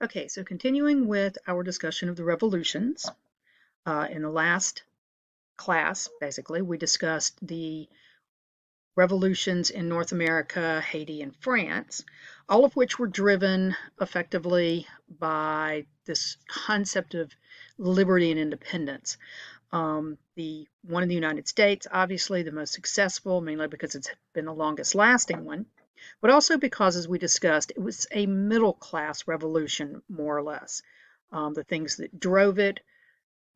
Okay, so continuing with our discussion of the revolutions, in the last class, basically, we discussed the revolutions in North America, Haiti, and France, all of which were driven effectively by this concept of liberty and independence. The one in the United States, obviously the most successful, mainly because it's been the longest lasting one, but also because, as we discussed, it was a middle class revolution, more or less. The things that drove it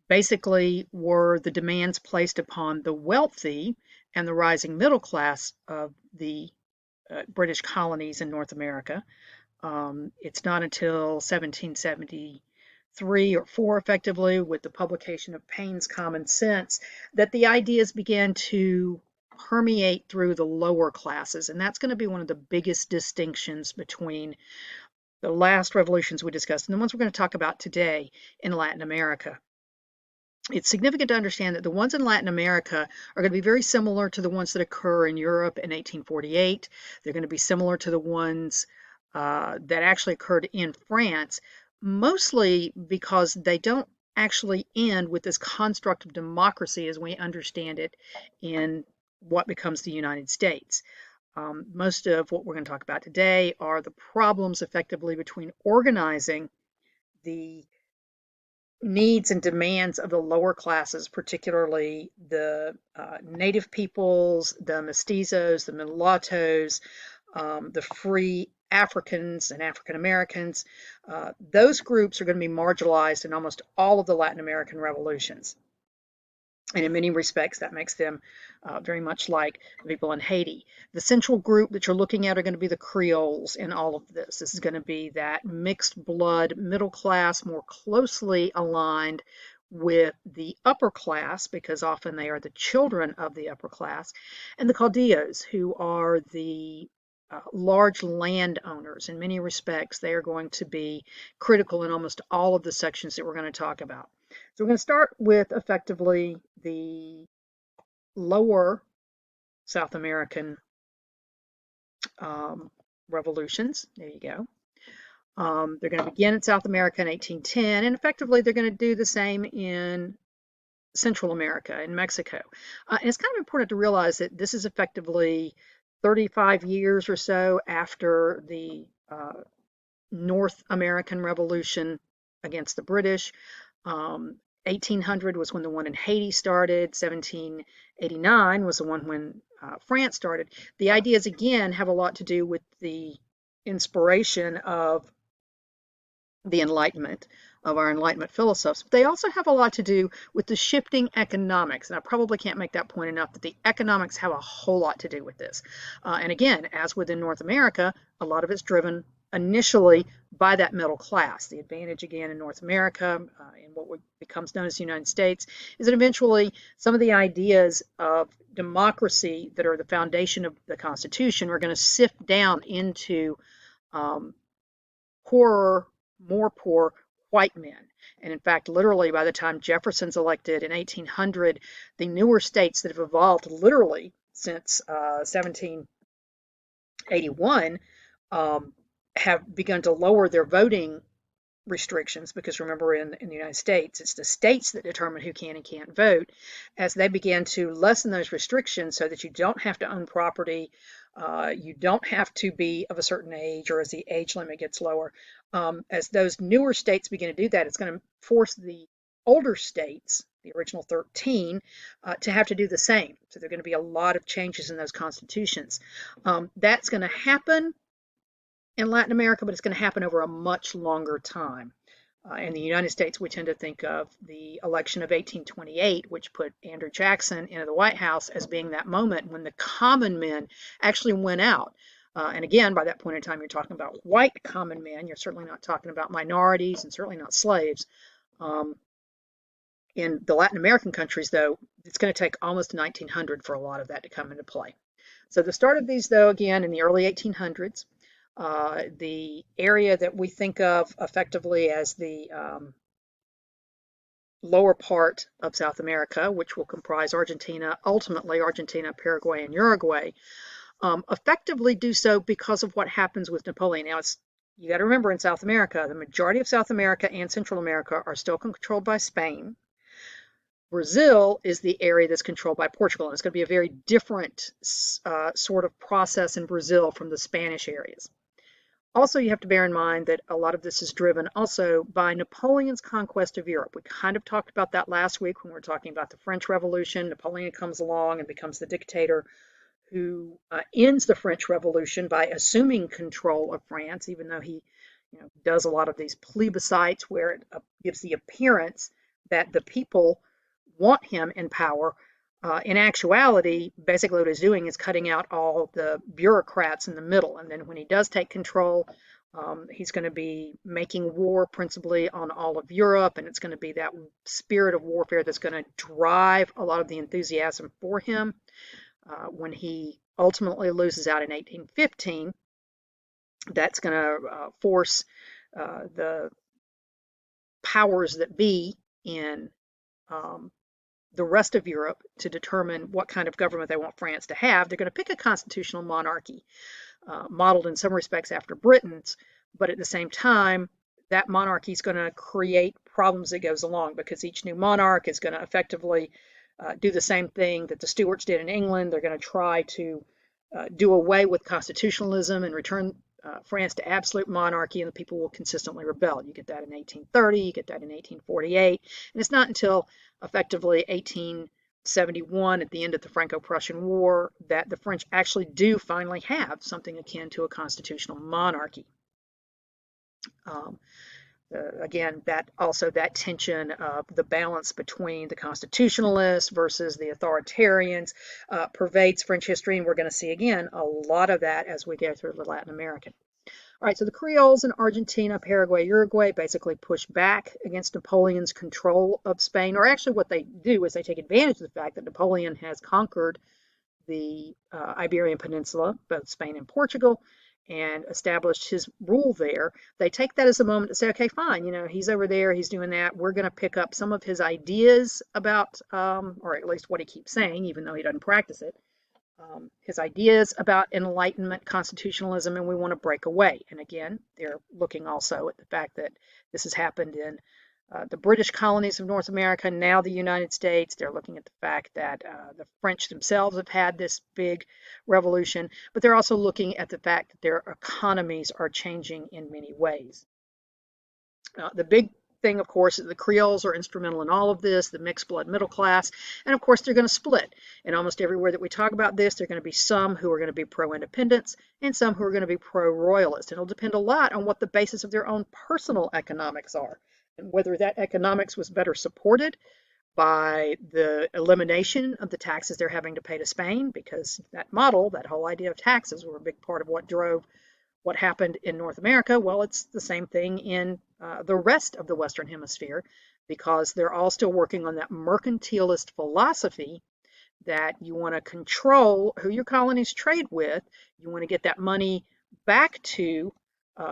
basically were the demands placed upon the wealthy and the rising middle class of the British colonies in North America. It's not until 1773 or 4, effectively, with the publication of Paine's Common Sense, that the ideas began to permeate through the lower classes. And that's going to be one of the biggest distinctions between the last revolutions we discussed and the ones we're going to talk about today in Latin America. It's significant to understand that the ones in Latin America are going to be very similar to the ones that occur in Europe in 1848. They're going to be similar to the ones that actually occurred in France, mostly because they don't actually end with this construct of democracy as we understand it in what becomes the United States. Most of what we're going to talk about today are the problems effectively between organizing the needs and demands of the lower classes, particularly the native peoples, the mestizos, the mulattoes, the free Africans and African Americans. Those groups are going to be marginalized in almost all of the Latin American revolutions. And in many respects, that makes them very much like the people in Haiti. The central group that you're looking at are going to be the Creoles in all of this. This is going to be that mixed blood middle class, more closely aligned with the upper class, because often they are the children of the upper class, and the Caudillos, who are the large landowners. In many respects, they are going to be critical in almost all of the sections that we're going to talk about. So we're going to start with effectively the lower South American revolutions. There you go. They're going to begin in South America in 1810, and effectively they're going to do the same in Central America, in Mexico. And it's kind of important to realize that this is effectively 35 years or so after the North American Revolution against the British. 1800 was when the one in Haiti started. 1789 was the one when France started. The ideas, again, have a lot to do with the inspiration of the Enlightenment, of our Enlightenment philosophes. But they also have a lot to do with the shifting economics. And I probably can't make that point enough, that the economics have a whole lot to do with this. And again, as within North America, a lot of it's driven initially by that middle class. The advantage, again, in North America, in what becomes known as the United States, is that eventually some of the ideas of democracy that are the foundation of the Constitution are going to sift down into poorer, more poor white men. And in fact, literally, by the time Jefferson's elected in 1800, the newer states that have evolved literally since 1781 have begun to lower their voting restrictions, because remember, in the United States, it's the states that determine who can and can't vote. As they began to lessen those restrictions so that you don't have to own property, you don't have to be of a certain age, or as the age limit gets lower, as those newer states begin to do that, it's going to force the older states, the original 13, to have to do the same. So there are going to be a lot of changes in those constitutions. That's going to happen in Latin America, but it's going to happen over a much longer time. In the United States, we tend to think of the election of 1828, which put Andrew Jackson into the White House, as being that moment when the common men actually went out. And again, by that point in time, you're talking about white common men. You're certainly not talking about minorities, and certainly not slaves. In the Latin American countries, though, it's going to take almost 1900 for a lot of that to come into play. So the start of these, though, again, in the early 1800s. The area that we think of effectively as the lower part of South America, which will comprise Argentina, ultimately Argentina, Paraguay, and Uruguay, effectively do so because of what happens with Napoleon. Now, it's You got to remember in South America, the majority of South America and Central America are still controlled by Spain. Brazil is the area that's controlled by Portugal, and it's going to be a very different sort of process in Brazil from the Spanish areas. Also, you have to bear in mind that a lot of this is driven also by Napoleon's conquest of Europe. We kind of talked about that last week when we were talking about the French Revolution. Napoleon comes along and becomes the dictator who ends the French Revolution by assuming control of France, even though he does a lot of these plebiscites where it gives the appearance that the people want him in power. In actuality, basically what he's doing is cutting out all the bureaucrats in the middle. And then when he does take control, he's going to be making war principally on all of Europe, and it's going to be that spirit of warfare that's going to drive a lot of the enthusiasm for him. When he ultimately loses out in 1815, that's going to force the powers that be in the rest of Europe to determine what kind of government they want France to have. They're going to pick a constitutional monarchy modeled in some respects after Britain's, but at the same time, that monarchy is going to create problems that goes along because each new monarch is going to effectively do the same thing that the Stuarts did in England. They're going to try to do away with constitutionalism and return France to absolute monarchy, and the people will consistently rebel. You get that in 1830, you get that in 1848, and it's not until effectively 1871, at the end of the Franco-Prussian War, that the French actually do finally have something akin to a constitutional monarchy. Again, that tension of the balance between the constitutionalists versus the authoritarians pervades French history, and we're going to see again a lot of that as we go through the Latin American. All right, so the Creoles in Argentina, Paraguay, Uruguay basically push back against Napoleon's control of Spain, or actually what they do is they take advantage of the fact that Napoleon has conquered the Iberian Peninsula, both Spain and Portugal, and established his rule there. They take that as a moment to say, okay, fine, he's over there, he's doing that. We're going to pick up some of his ideas about, or at least what he keeps saying, even though he doesn't practice it, his ideas about Enlightenment constitutionalism, and we want to break away. And again, they're looking also at the fact that this has happened in the British colonies of North America, now the United States. They're looking at the fact that the French themselves have had this big revolution, but they're also looking at the fact that their economies are changing in many ways. The big thing, of course, is the Creoles are instrumental in all of this, the mixed blood middle class, and of course they're going to split. And almost everywhere that we talk about this, there are going to be some who are going to be pro-independence and some who are going to be pro-royalist. And it'll depend a lot on what the basis of their own personal economics are, and whether that economics was better supported by the elimination of the taxes they're having to pay to Spain, because that model, that whole idea of taxes, were a big part of what drove what happened in North America. Well, it's the same thing in the rest of the Western Hemisphere, because they're all still working on that mercantilist philosophy that you want to control who your colonies trade with. You want to get that money back to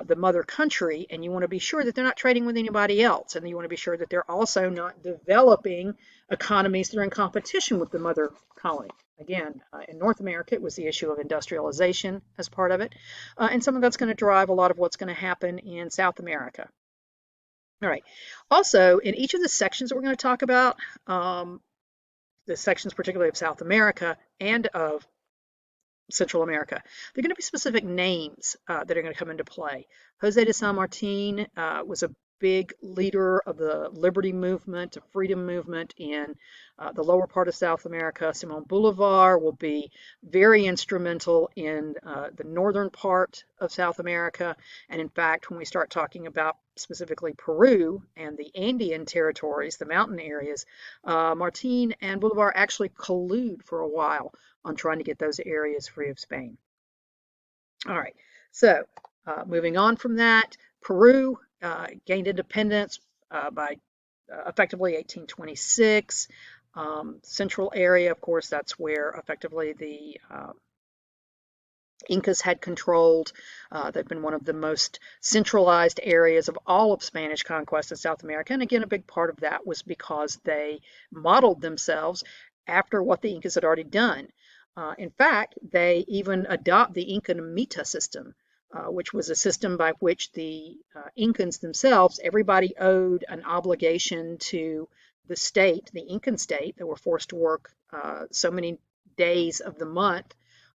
the mother country, and you want to be sure that they're not trading with anybody else, and you want to be sure that they're also not developing economies that are in competition with the mother colony. Again, in North America, it was the issue of industrialization as part of it, and some of that's going to drive a lot of what's going to happen in South America. All right. Also, in each of the sections that we're going to talk about, the sections particularly of South America and of Central America, there are going to be specific names that are going to come into play. Jose de San Martin was a big leader of the liberty movement, the freedom movement in the lower part of South America. Simon Bolivar will be very instrumental in the northern part of South America. And in fact, when we start talking about specifically Peru and the Andean territories, the mountain areas, Martin and Bolivar actually collude for a while on trying to get those areas free of Spain. All right, so moving on from that, Peru gained independence by effectively 1826. Central area, of course, that's where effectively the Incas had controlled. They've been one of the most centralized areas of all of Spanish conquest in South America. And again, a big part of that was because they modeled themselves after what the Incas had already done. In fact, they even adopt the Inca Mita system which was a system by which the Incans themselves, everybody owed an obligation to the state, the Incan state. They were forced to work so many days of the month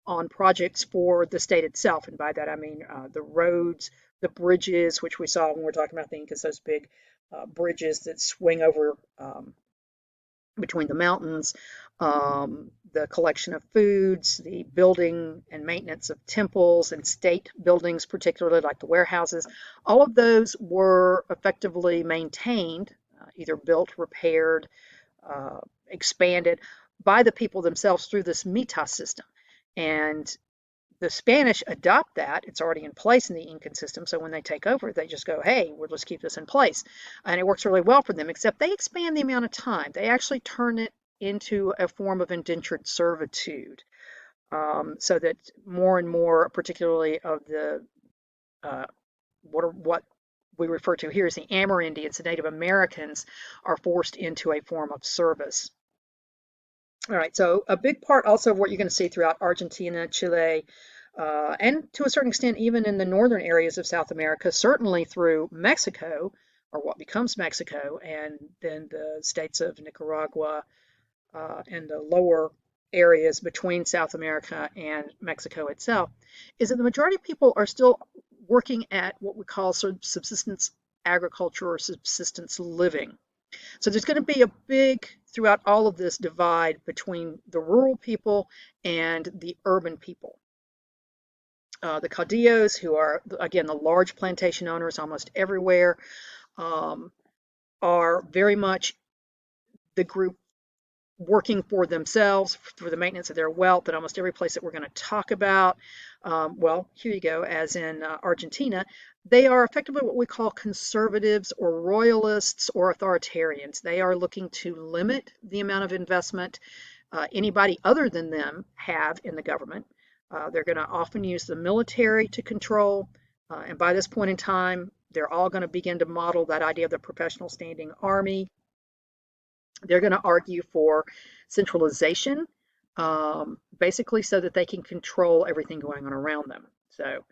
on projects for the state itself. And by that I mean the roads, the bridges, which we saw when we're talking about the Incas, those big bridges that swing over between the mountains, the collection of foods, the building and maintenance of temples and state buildings, particularly like the warehouses. All of those were effectively maintained, either built, repaired, expanded by the people themselves through this mita system. And the Spanish adopt that. It's already in place in the Incan system. So when they take over, they just go, hey, we'll just keep this in place. And it works really well for them, except they expand the amount of time. They actually turn it into a form of indentured servitude, so that more and more, particularly of the uh, what we refer to here as the Amerindians, the Native Americans, are forced into a form of service. All right, so a big part also of what you're going to see throughout Argentina, Chile, and to a certain extent, even in the northern areas of South America, certainly through Mexico, or what becomes Mexico, and then the states of Nicaragua and the lower areas between South America and Mexico itself, is that the majority of people are still working at what we call sort of subsistence agriculture or subsistence living. So there's going to be a big, throughout all of this, divide between the rural people and the urban people. The caudillos, who are, again, the large plantation owners almost everywhere, um, are very much the group working for themselves for the maintenance of their wealth at almost every place that we're going to talk about. Well, here you go, as in Argentina, they are effectively what we call conservatives or royalists or authoritarians. They are looking to limit the amount of investment anybody other than them have in the government. They're going to often use the military to control, and by this point in time, they're all going to begin to model that idea of the professional standing army. They're going to argue for centralization, basically so that they can control everything going on around them. So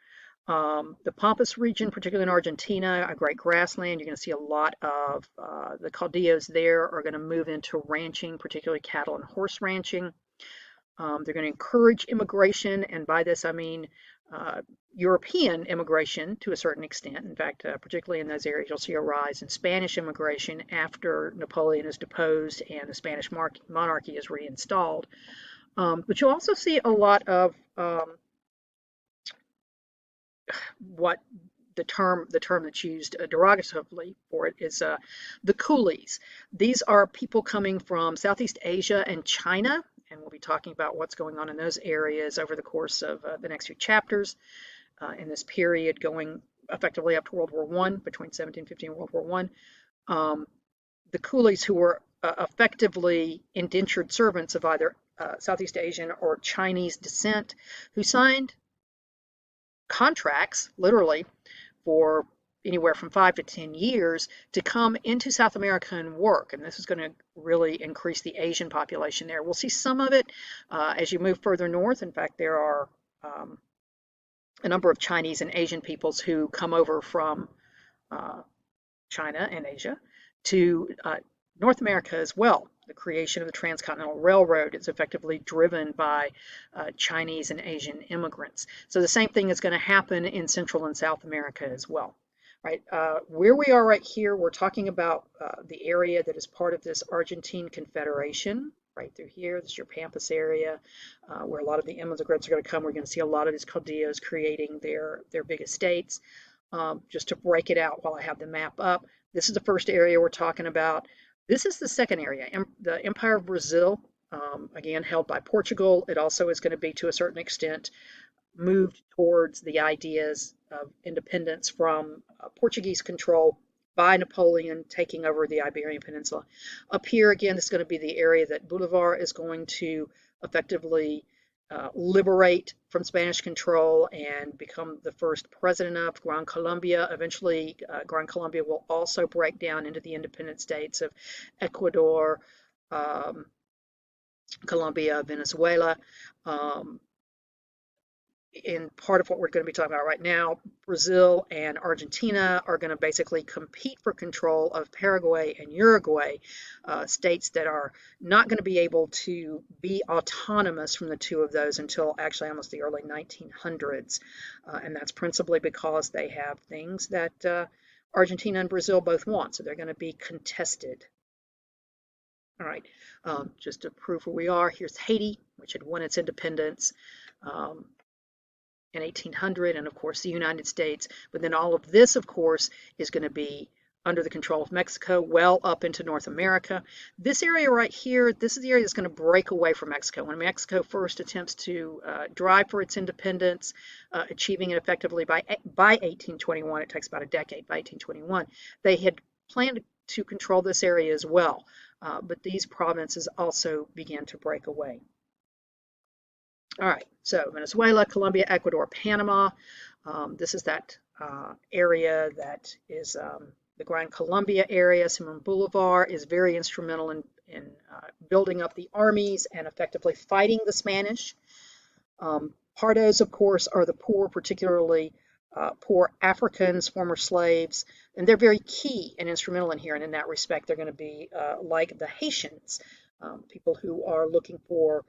the Pampas region, particularly in Argentina, a great grassland, you're going to see a lot of the caudillos there are going to move into ranching, particularly cattle and horse ranching. They're going to encourage immigration, and by this I mean European immigration to a certain extent. In fact, particularly in those areas, you'll see a rise in Spanish immigration after Napoleon is deposed and the Spanish monarchy is reinstalled. But you'll also see a lot of what the term that's used derogatively for it is the coolies. These are people coming from Southeast Asia and China, and we'll be talking about what's going on in those areas over the course of the next few chapters in this period going effectively up to World War I, between 1750 and World War I. The coolies, who were effectively indentured servants of either Southeast Asian or Chinese descent, who signed contracts, literally, for anywhere from 5 to 10 years to come into South America and work. And this is going to really increase the Asian population there. We'll see some of it as you move further north. In fact, there are a number of Chinese and Asian peoples who come over from uh, China and Asia to North America as well. The creation of the Transcontinental Railroad is effectively driven by Chinese and Asian immigrants. So the same thing is going to happen in Central and South America as well. Right, where we are right here, we're talking about the area that is part of this Argentine Confederation. Right through here, this is your Pampas area, where a lot of the immigrants are going to come. We're going to see a lot of these caudillos creating their big estates. Just to break it out while I have the map up, this is the first area we're talking about. This is the second area, the Empire of Brazil, again held by Portugal. It also is going to be, to a certain extent, moved towards the ideas of independence from Portuguese control by Napoleon taking over the Iberian Peninsula. Up here, again, this is going to be the area that Bolivar is going to effectively liberate from Spanish control and become the first president of Gran Colombia. Eventually, Gran Colombia will also break down into the independent states of Ecuador, Colombia, Venezuela. in part of what we're going to be talking about right now, Brazil and Argentina are going to basically compete for control of Paraguay and Uruguay, states that are not going to be able to be autonomous from the two of those until actually almost the early 1900s. And that's principally because they have things that Argentina and Brazil both want, so they're going to be contested. All right, just to prove where we are, here's Haiti, which had won its independence. Um, in 1800, and of course the United States. But then all of this, of course, is going to be under the control of Mexico, well up into North America. This area right here, this is the area that's going to break away from Mexico. When Mexico first attempts to drive for its independence, achieving it effectively by 1821, it takes about a decade, by 1821, they had planned to control this area as well. But these provinces also began to break away. All right, so Venezuela, Colombia, Ecuador, Panama. This is that area that is the Gran Colombia area. Simon Bolivar is very instrumental in building up the armies and effectively fighting the Spanish. Pardos, of course, are the poor, particularly poor Africans, former slaves, and they're very key and instrumental in here. And in that respect, they're going to be like the Haitians, people who are looking for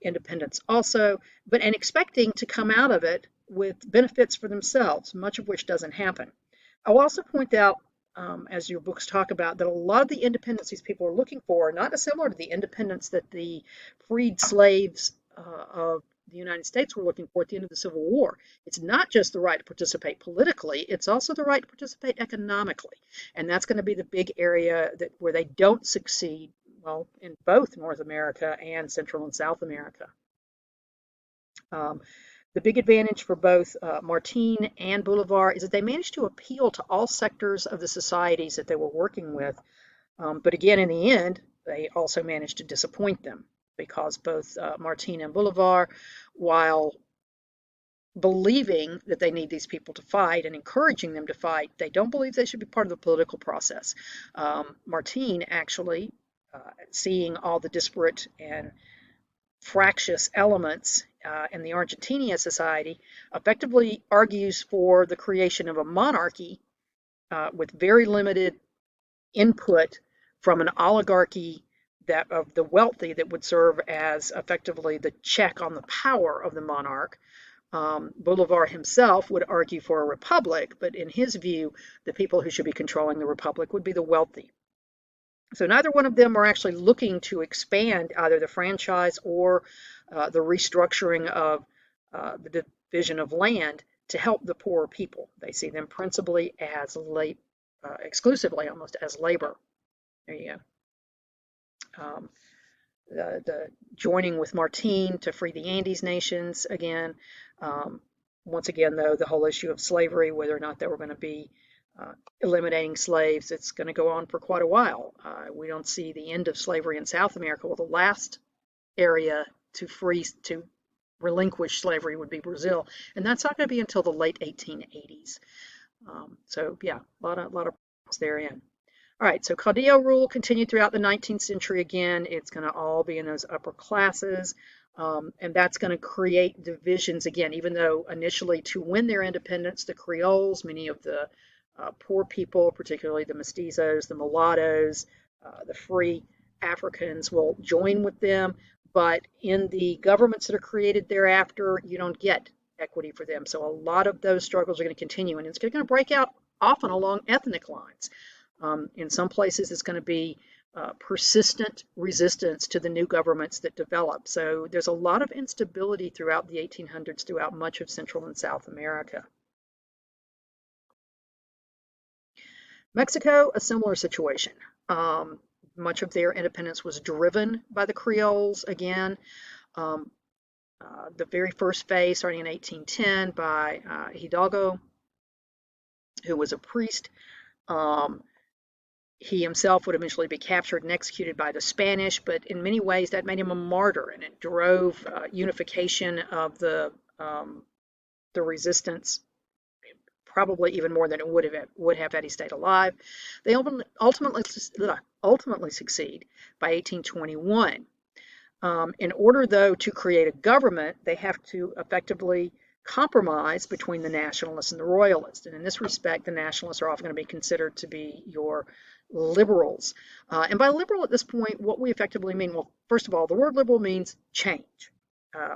independence also, but and expecting to come out of it with benefits for themselves, much of which doesn't happen. I'll also point out, as your books talk about, that a lot of the independence these people are looking for are not dissimilar to the independence that the freed slaves of the United States were looking for at the end of the Civil War. It's not just the right to participate politically, it's also the right to participate economically. And that's going to be the big area that where they don't succeed, well, in both North America and Central and South America. Um, the big advantage for both Martin and Bolivar is that they managed to appeal to all sectors of the societies that they were working with. But again, in the end, they also managed to disappoint them because both Martin and Bolivar, while believing that they need these people to fight and encouraging them to fight, they don't believe they should be part of the political process. Martin actually, seeing all the disparate and fractious elements in the Argentinian society, effectively argues for the creation of a monarchy with very limited input from an oligarchy that of the wealthy that would serve as effectively the check on the power of the monarch. Bolivar himself would argue for a republic, but in his view, the people who should be controlling the republic would be the wealthy. So neither one of them are actually looking to expand either the franchise or the restructuring of the division of land to help the poorer people. They see them principally as exclusively almost as labor. There you go. The joining with Martin to free the Andes nations again. Once again, though, the whole issue of slavery, whether or not they were going to be eliminating slaves, it's going to go on for quite a while. We don't see the end of slavery in South America. Well, the last area to relinquish slavery would be Brazil, and that's not going to be until the late 1880s. So yeah, a lot of problems therein. All right, so caudillo rule continued throughout the 19th century again. It's going to all be in those upper classes, and that's going to create divisions again, even though initially to win their independence, the Creoles, many of the poor people, particularly the mestizos, the mulattoes, the free Africans will join with them, but in the governments that are created thereafter, you don't get equity for them. So a lot of those struggles are going to continue, and it's going to break out often along ethnic lines. In some places, it's going to be persistent resistance to the new governments that develop. So there's a lot of instability throughout the 1800s, throughout much of Central and South America. Mexico, a similar situation. Much of their independence was driven by the Creoles again. The very first phase, starting in 1810, by Hidalgo, who was a priest. He himself would eventually be captured and executed by the Spanish, but in many ways that made him a martyr, and it drove unification of the resistance probably even more than it would have had he stayed alive. They ultimately succeed by 1821. In order, though, to create a government, they have to effectively compromise between the nationalists and the royalists. And in this respect, the nationalists are often going to be considered to be your liberals. And by liberal at this point, what we effectively mean, well, first of all, the word liberal means change.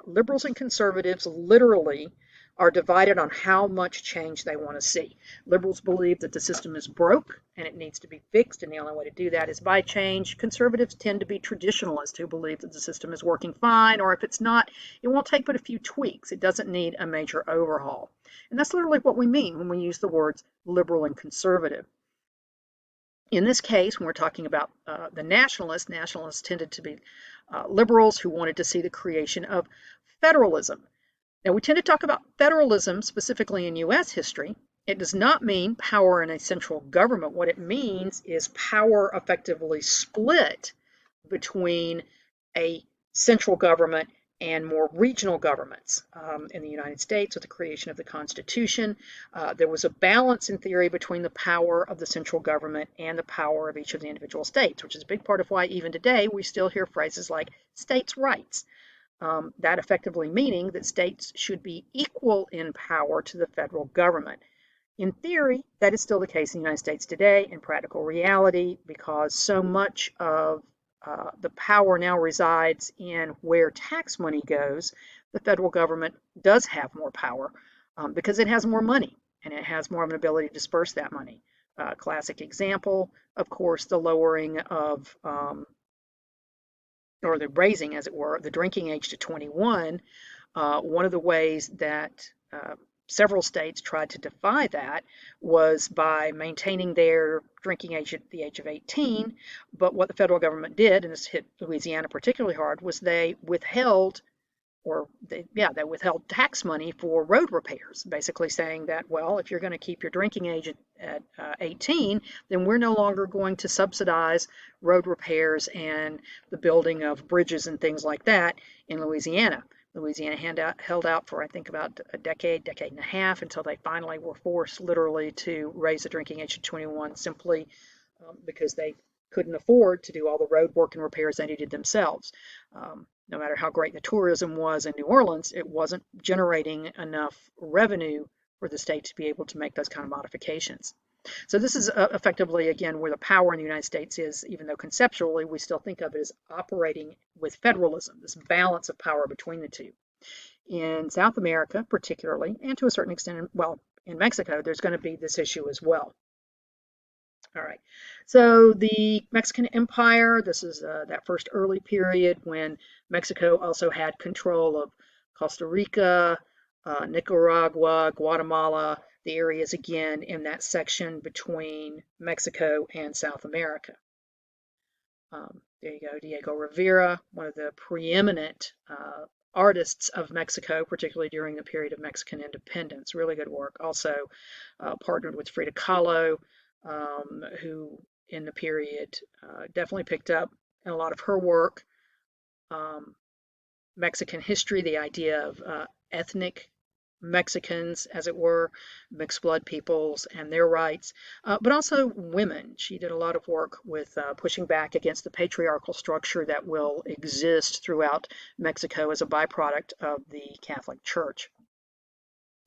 Liberals and conservatives literally are divided on how much change they want to see. Liberals believe that the system is broke and it needs to be fixed, and the only way to do that is by change. Conservatives tend to be traditionalists who believe that the system is working fine, or if it's not, it won't take but a few tweaks. It doesn't need a major overhaul. And that's literally what we mean when we use the words liberal and conservative. In this case, when we're talking about the nationalists tended to be liberals who wanted to see the creation of federalism. Now, we tend to talk about federalism specifically in U.S. history. It does not mean power in a central government. What it means is power effectively split between a central government and more regional governments. In the United States, with the creation of the Constitution, there was a balance in theory between the power of the central government and the power of each of the individual states, which is a big part of why even today we still hear phrases like states' rights. That effectively meaning that states should be equal in power to the federal government. In theory, that is still the case in the United States today. In practical reality, because so much of the power now resides in where tax money goes, the federal government does have more power because it has more money and it has more of an ability to disperse that money. Classic example, of course, the lowering of or the raising, as it were, the drinking age to 21. One of the ways that several states tried to defy that was by maintaining their drinking age at the age of 18. But what the federal government did, and this hit Louisiana particularly hard, was they withheld they withheld tax money for road repairs, basically saying that, well, if you're going to keep your drinking age at 18, then we're no longer going to subsidize road repairs and the building of bridges and things like that in Louisiana. Louisiana held out for, I think, about a decade and a half until they finally were forced literally to raise the drinking age to 21 simply because they couldn't afford to do all the road work and repairs they needed themselves. No matter how great the tourism was in New Orleans, it wasn't generating enough revenue for the state to be able to make those kind of modifications. So this is effectively, again, where the power in the United States is, even though conceptually we still think of it as operating with federalism, this balance of power between the two. In South America, particularly, and to a certain extent, well, in Mexico, there's going to be this issue as well. All right, so the Mexican Empire, this is that first early period when Mexico also had control of Costa Rica, Nicaragua, Guatemala, the areas again in that section between Mexico and South America. There you go, Diego Rivera, one of the preeminent artists of Mexico, particularly during the period of Mexican independence. Really good work. Also partnered with Frida Kahlo, who in the period definitely picked up in a lot of her work Mexican history, the idea of ethnic Mexicans, as it were, mixed blood peoples and their rights, but also women. She did a lot of work with pushing back against the patriarchal structure that will exist throughout Mexico as a byproduct of the Catholic Church.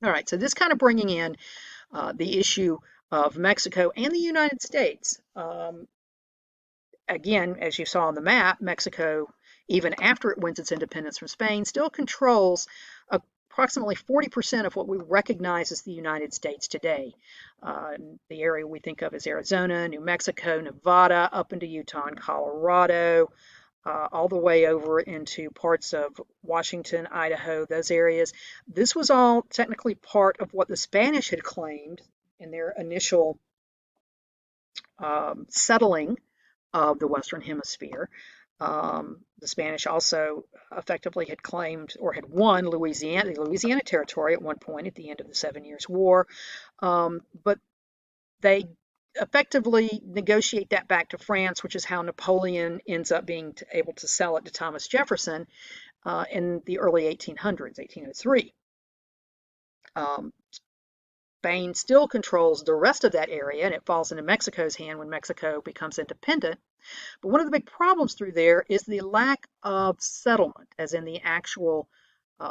All right, so this kind of bringing in the issue of Mexico and the United States. Again, as you saw on the map, Mexico, even after it wins its independence from Spain, still controls approximately 40% of what we recognize as the United States today. The area we think of as Arizona, New Mexico, Nevada, up into Utah and Colorado, all the way over into parts of Washington, Idaho, those areas. This was all technically part of what the Spanish had claimed in their initial settling of the Western Hemisphere. The Spanish also effectively had claimed or had won Louisiana, the Louisiana Territory at one point at the end of the 7 Years' War, but they effectively negotiate that back to France, which is how Napoleon ends up being able to sell it to Thomas Jefferson in the early 1800s, 1803. Spain still controls the rest of that area, and it falls into Mexico's hand when Mexico becomes independent. But one of the big problems through there is the lack of settlement, as in the actual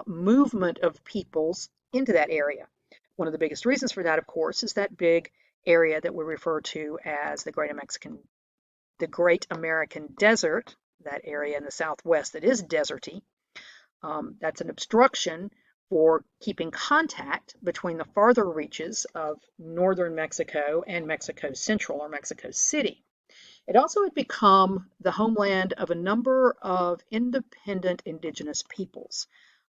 movement of peoples into that area. One of the biggest reasons for that, of course, is that big area that we refer to as the Great American Desert, that area in the southwest that is deserty. That's an obstruction for keeping contact between the farther reaches of northern Mexico and Mexico Central or Mexico City. It also had become the homeland of a number of independent indigenous peoples,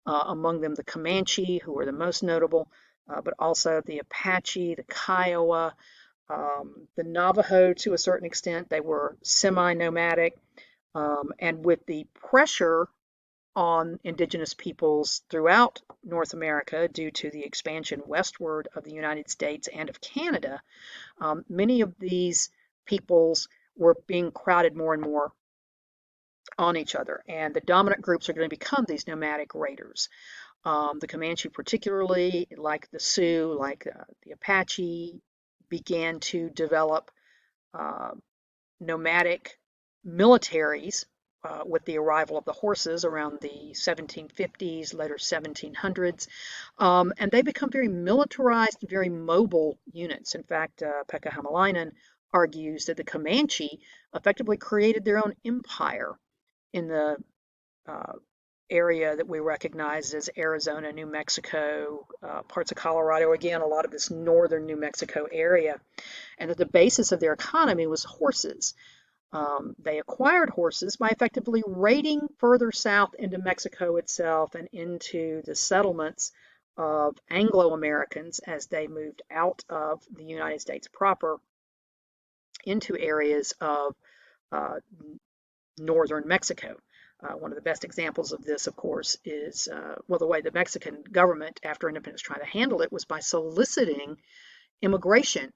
among them the Comanche, who were the most notable, but also the Apache, the Kiowa, the Navajo to a certain extent. They were semi-nomadic, and with the pressure on indigenous peoples throughout North America due to the expansion westward of the United States and of Canada, many of these peoples were being crowded more and more on each other. And the dominant groups are going to become these nomadic raiders. The Comanche, particularly, like the Sioux, like the Apache, began to develop uh, nomadic militaries with the arrival of the horses around the 1750s, later 1700s. And they become very militarized, very mobile units. In fact, Pekka Hamalainen argues that the Comanche effectively created their own empire in the uh, area that we recognize as Arizona, New Mexico, parts of Colorado, again, a lot of this northern New Mexico area, and that the basis of their economy was horses. They acquired horses by effectively raiding further south into Mexico itself and into the settlements of Anglo Americans as they moved out of the United States proper into areas of uh, northern Mexico. One of the best examples of this, of course, is well, the way the Mexican government, after independence, tried to handle it was by soliciting immigration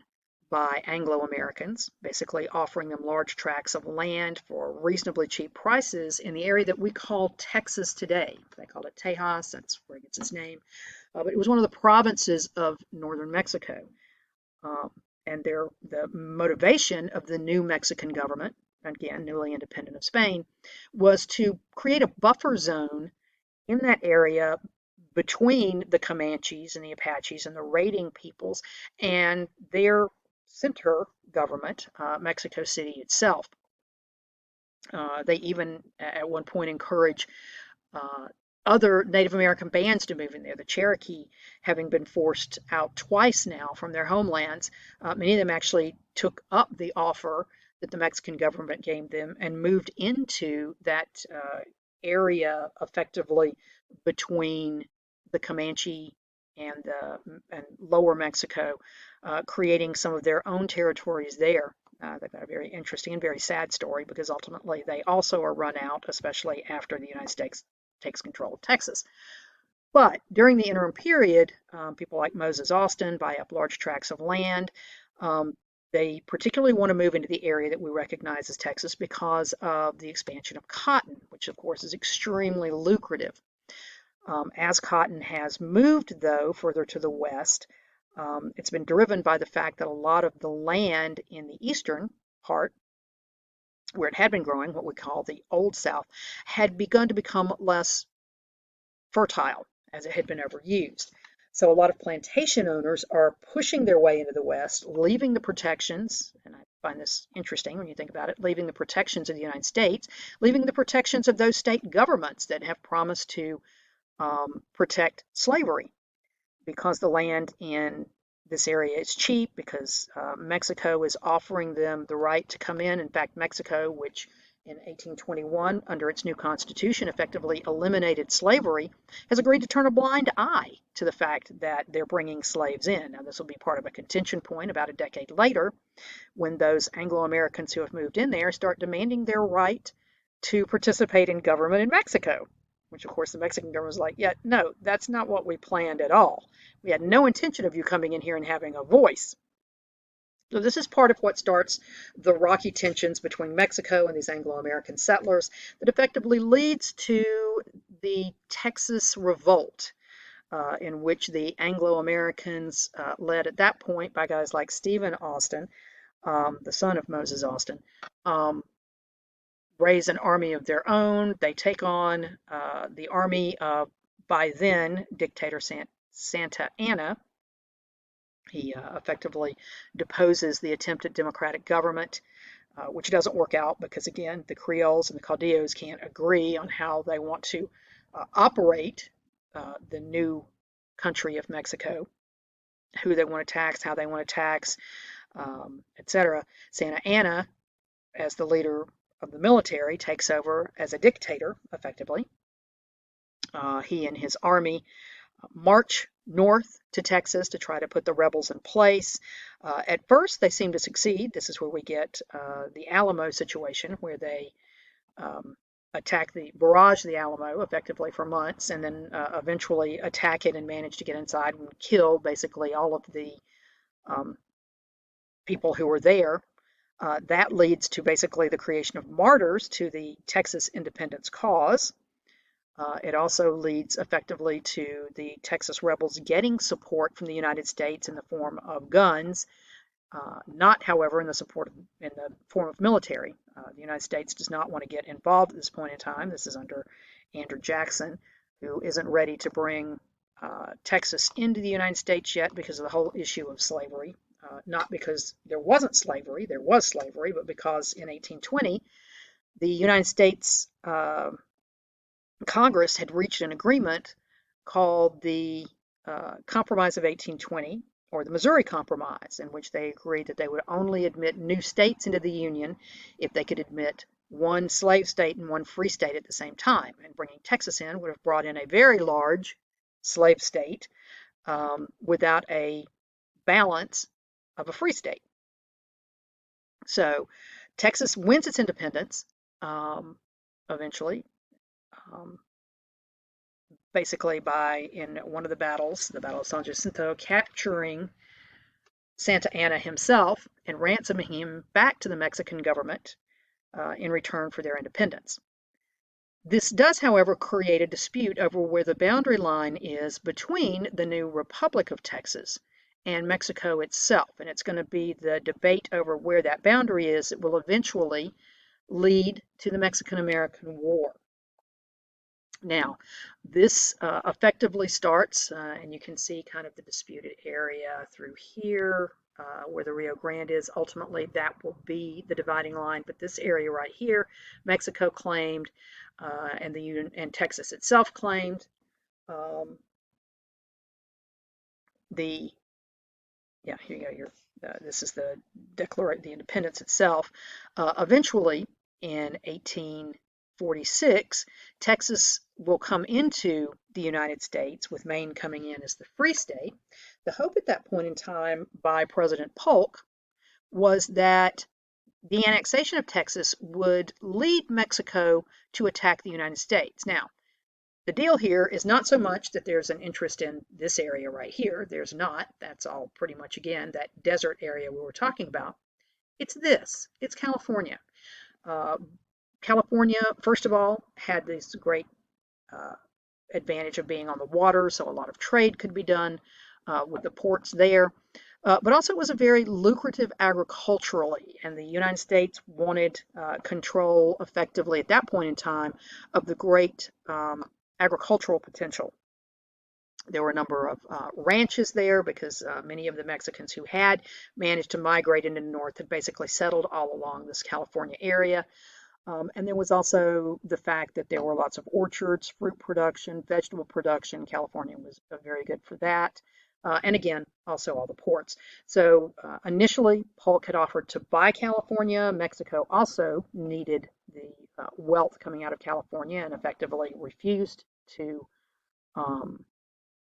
by Anglo Americans, basically offering them large tracts of land for reasonably cheap prices in the area that we call Texas today. They call it Tejas, that's where it gets its name. But it was one of the provinces of northern Mexico. Um, and the motivation of the new Mexican government, again, newly independent of Spain, was to create a buffer zone in that area between the Comanches and the Apaches and the raiding peoples and their center government, Mexico City itself. They even at one point encourage uh, other Native American bands to move in there. The Cherokee, having been forced out twice now from their homelands, many of them actually took up the offer that the Mexican government gave them and moved into that area effectively between the Comanche and, and lower Mexico, creating some of their own territories there. They've got a very interesting and very sad story because ultimately they also are run out, especially after the United States takes control of Texas. But during the interim period, people like Moses Austin buy up large tracts of land. Um, they particularly want to move into the area that we recognize as Texas because of the expansion of cotton, which of course is extremely lucrative. As cotton has moved, though, further to the west, it's been driven by the fact that a lot of the land in the eastern part, where it had been growing, what we call the Old South, had begun to become less fertile as it had been overused. So a lot of plantation owners are pushing their way into the West, leaving the protections, and I find this interesting when you think about it, leaving the protections of the United States, leaving the protections of those state governments that have promised to protect slavery because the land in this area is cheap, because Mexico is offering them the right to come in. In fact, Mexico, which in 1821, under its new constitution, effectively eliminated slavery, has agreed to turn a blind eye to the fact that they're bringing slaves in. Now, this will be part of a contention point about a decade later when those Anglo-Americans who have moved in there start demanding their right to participate in government in Mexico, which of course the Mexican government was like, yeah, no, that's not what we planned at all. We had no intention of you coming in here and having a voice. So this is part of what starts the rocky tensions between Mexico and these Anglo-American settlers that effectively leads to the Texas Revolt, in which the Anglo-Americans, led at that point by guys like Stephen Austin, the son of Moses Austin, um, raise an army of their own. They take on the army of, by then, dictator Santa Anna. He effectively deposes the attempted democratic government, which doesn't work out because, again, the Creoles and the Caudillos can't agree on how they want to operate the new country of Mexico, who they want to tax, how they want to tax, etc. Santa Anna, as the leader of the military, takes over as a dictator, effectively. He and his army march north to Texas to try to put the rebels in place. At first, they seem to succeed. This is where we get the Alamo situation, where they attack barrage the Alamo effectively for months, and then eventually attack it and manage to get inside and kill basically all of the people who were there. That leads to basically the creation of martyrs to the Texas independence cause. It also leads effectively to the Texas rebels getting support from the United States in the form of guns, not, however, in the form of military. The United States does not want to get involved at this point in time. This is under Andrew Jackson, who isn't ready to bring Texas into the United States yet because of the whole issue of slavery. Not because there wasn't slavery, there was slavery, but because in 1820 the United States Congress had reached an agreement called the Compromise of 1820, or the Missouri Compromise, in which they agreed that they would only admit new states into the Union if they could admit one slave state and one free state at the same time. And bringing Texas in would have brought in a very large slave state without a balance of a free state. So Texas wins its independence eventually. Basically in one of the battles, the Battle of San Jacinto, capturing Santa Anna himself and ransoming him back to the Mexican government in return for their independence. This does, however, create a dispute over where the boundary line is between the new Republic of Texas and Mexico itself, and it's going to be the debate over where that boundary is that will eventually lead to the Mexican-American War. Now, this effectively starts, and you can see kind of the disputed area through here, where the Rio Grande is. Ultimately, that will be the dividing line, but this area right here, Mexico claimed, and Texas itself claimed. Here you go. This is the independence itself. Eventually, in 1846, Texas will come into the United States, with Maine coming in as the free state. The hope at that point in time by President Polk was that the annexation of Texas would lead Mexico to attack the United States. Now, the deal here is not so much that there's an interest in this area right here. There's not. That's all pretty much, again, that desert area we were talking about. It's this. It's California. California, first of all, had this great advantage of being on the water, so a lot of trade could be done with the ports there. But also it was a very lucrative agriculturally, and the United States wanted control effectively at that point in time of the great agricultural potential. There were a number of ranches there because many of the Mexicans who had managed to migrate into the north had basically settled all along this California area. And there was also the fact that there were lots of orchards, fruit production, vegetable production. California was very good for that. And again, also all the ports. So initially, Polk had offered to buy California. Mexico also needed the wealth coming out of California and effectively refused to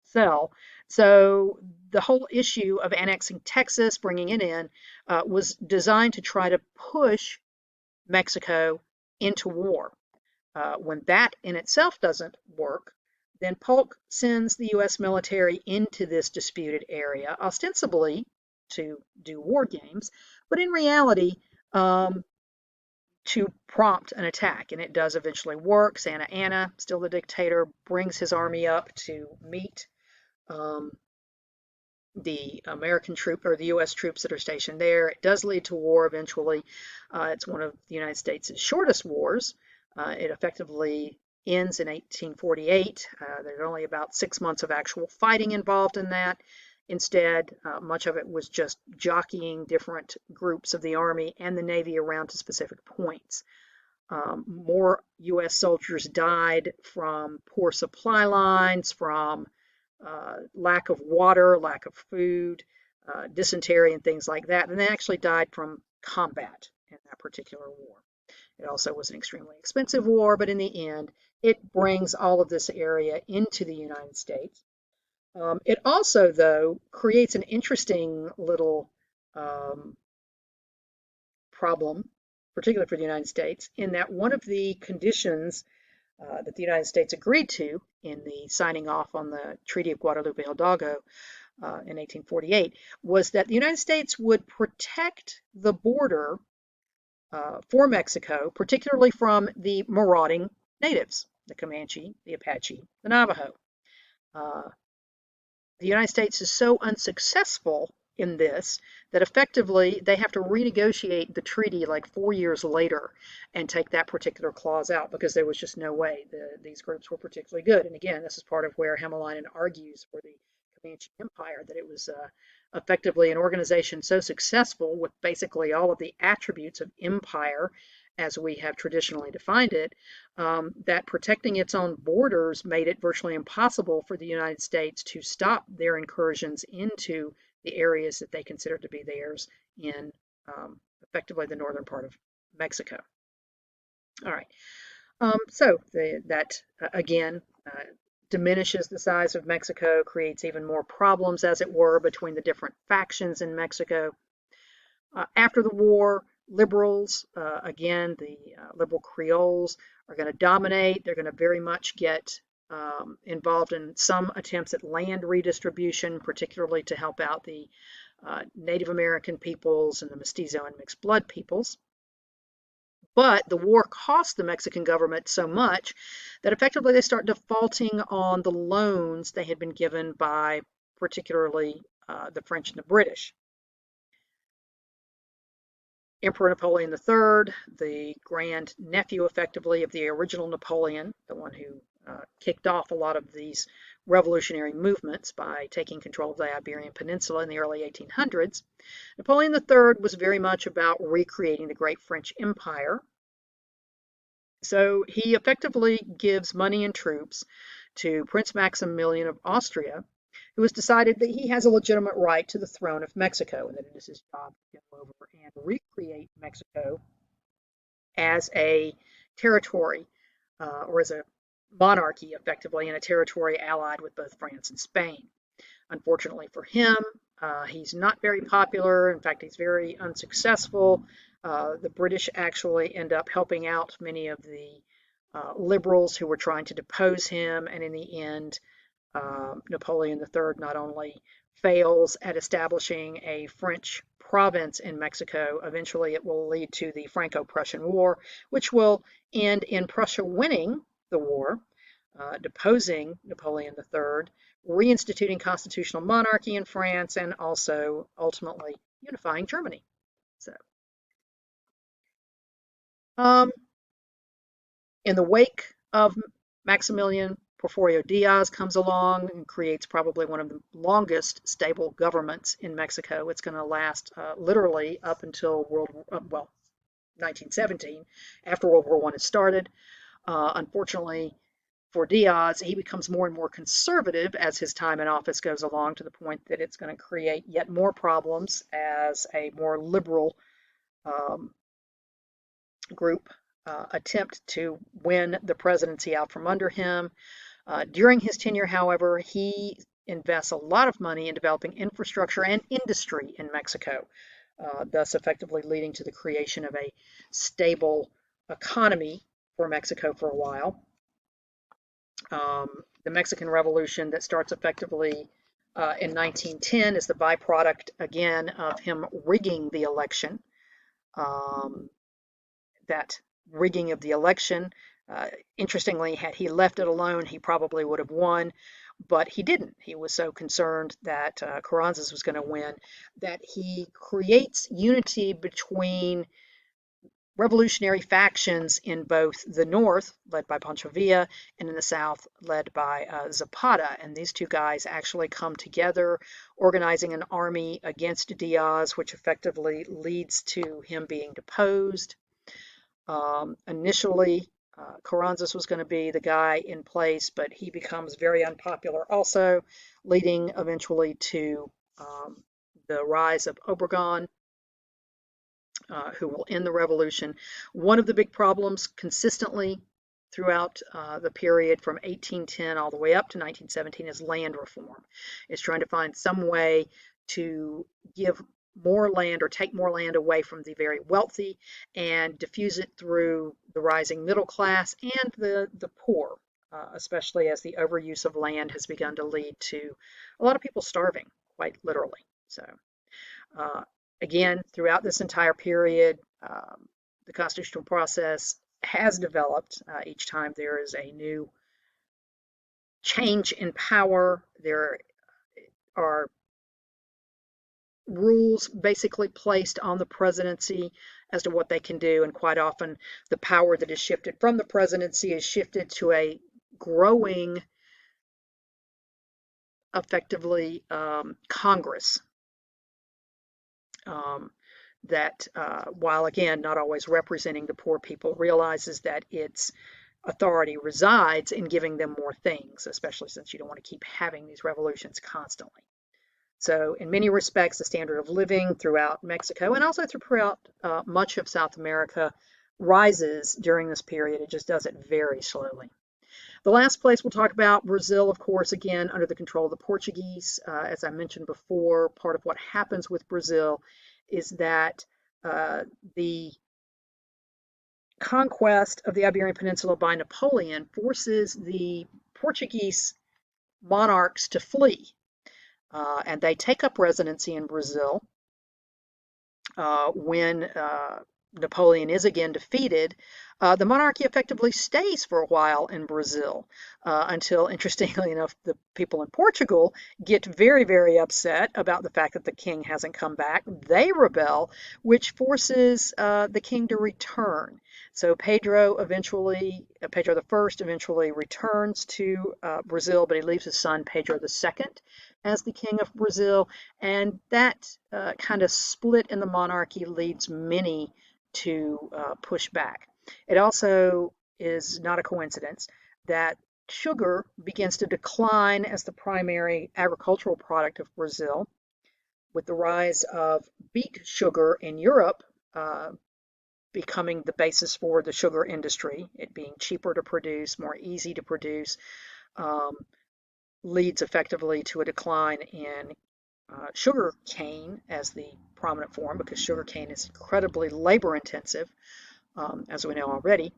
sell. So the whole issue of annexing Texas, bringing it in, was designed to try to push Mexico into war. When that in itself doesn't work, then Polk sends the U.S. military into this disputed area, ostensibly to do war games, but in reality, to prompt an attack. And it does eventually work. Santa Anna, still the dictator, brings his army up to meet the American troop or the U.S. troops that are stationed there. It does lead to war eventually. It's one of the United States' shortest wars. It effectively ends in 1848. There's only about 6 months of actual fighting involved in that. Instead, much of it was just jockeying different groups of the Army and the Navy around to specific points. More U.S. soldiers died from poor supply lines, from lack of water, lack of food, dysentery, and things like that. And they actually died from combat in that particular war. It also was an extremely expensive war, but in the end, it brings all of this area into the United States. It also, though, creates an interesting little um, problem, particularly for the United States, in that one of the conditions that the United States agreed to in the signing off on the Treaty of Guadalupe Hidalgo in 1848 was that the United States would protect the border for Mexico, particularly from the marauding natives, the Comanche, the Apache, the Navajo. Uh, the United States is so unsuccessful in this that effectively they have to renegotiate the treaty like 4 years later and take that particular clause out because there was just no way these groups were particularly good. And again, this is part of where Hamalainen argues for the Comanche Empire that it was effectively an organization so successful with basically all of the attributes of empire as we have traditionally defined it, that protecting its own borders made it virtually impossible for the United States to stop their incursions into the areas that they considered to be theirs in effectively the northern part of Mexico. All right, that again diminishes the size of Mexico, creates even more problems, as it were, between the different factions in Mexico. After the war, liberals, again, the liberal Creoles, are going to dominate. They're going to very much get involved in some attempts at land redistribution, particularly to help out the Native American peoples and the mestizo and mixed blood peoples. But the war cost the Mexican government so much that effectively they start defaulting on the loans they had been given by particularly the French and the British. Emperor Napoleon III, the grand nephew effectively of the original Napoleon, the one who kicked off a lot of these revolutionary movements by taking control of the Iberian Peninsula in the early 1800s. Napoleon III was very much about recreating the great French Empire. So he effectively gives money and troops to Prince Maximilian of Austria, who has decided that he has a legitimate right to the throne of Mexico and that it is his job to go over and recreate Mexico as a territory or as a monarchy, effectively, in a territory allied with both France and Spain. Unfortunately for him, he's not very popular. In fact, he's very unsuccessful. The British actually end up helping out many of the liberals who were trying to depose him, and in the end, Napoleon III not only fails at establishing a French province in Mexico, eventually it will lead to the Franco-Prussian War, which will end in Prussia winning the war, deposing Napoleon III, reinstituting constitutional monarchy in France, and also ultimately unifying Germany. So, in the wake of Maximilian, Porfirio Diaz comes along and creates probably one of the longest stable governments in Mexico. It's going to last literally up until 1917, after World War I has started. Unfortunately for Diaz, he becomes more and more conservative as his time in office goes along, to the point that it's going to create yet more problems as a more liberal group attempt to win the presidency out from under him. During his tenure, however, he invests a lot of money in developing infrastructure and industry in Mexico, thus effectively leading to the creation of a stable economy for Mexico for a while. The Mexican Revolution that starts effectively in 1910 is the byproduct, again, of him rigging the election. That rigging of the election, interestingly, had he left it alone, he probably would have won, but he didn't. He was so concerned that Carranza was going to win that he creates unity between revolutionary factions in both the north, led by Pancho Villa, and in the south, led by Zapata. And these two guys actually come together, organizing an army against Diaz, which effectively leads to him being deposed. Initially, Carranzas was going to be the guy in place, but he becomes very unpopular also, leading eventually to the rise of Obregon, who will end the revolution. One of the big problems consistently throughout the period from 1810 all the way up to 1917 is land reform. It's trying to find some way to give more land or take more land away from the very wealthy and diffuse it through the rising middle class and the poor, especially as the overuse of land has begun to lead to a lot of people starving, quite literally. So uh, again, throughout this entire period, the constitutional process has developed. Each time there is a new change in power, there are rules basically placed on the presidency as to what they can do, and quite often the power that is shifted from the presidency is shifted to a growing, effectively, Congress. Um, that, while again not always representing the poor people, realizes that its authority resides in giving them more things, especially since you don't want to keep having these revolutions constantly. So, in many respects, the standard of living throughout Mexico and also throughout much of South America rises during this period. It just does it very slowly. The last place we'll talk about, Brazil, of course, again, under the control of the Portuguese. As I mentioned before, part of what happens with Brazil is that the conquest of the Iberian Peninsula by Napoleon forces the Portuguese monarchs to flee, and they take up residency in Brazil when Napoleon is again defeated. The monarchy effectively stays for a while in Brazil until, interestingly enough, the people in Portugal get very, very upset about the fact that the king hasn't come back. They rebel, which forces the king to return. So Pedro the First eventually returns to Brazil, but he leaves his son Pedro the Second as the king of Brazil, and that kind of split in the monarchy leads many to push back. It also is not a coincidence that sugar begins to decline as the primary agricultural product of Brazil, with the rise of beet sugar in Europe becoming the basis for the sugar industry, it being cheaper to produce, more easy to produce, um, leads effectively to a decline in sugar cane as the prominent form, because sugar cane is incredibly labor intensive, as we know already.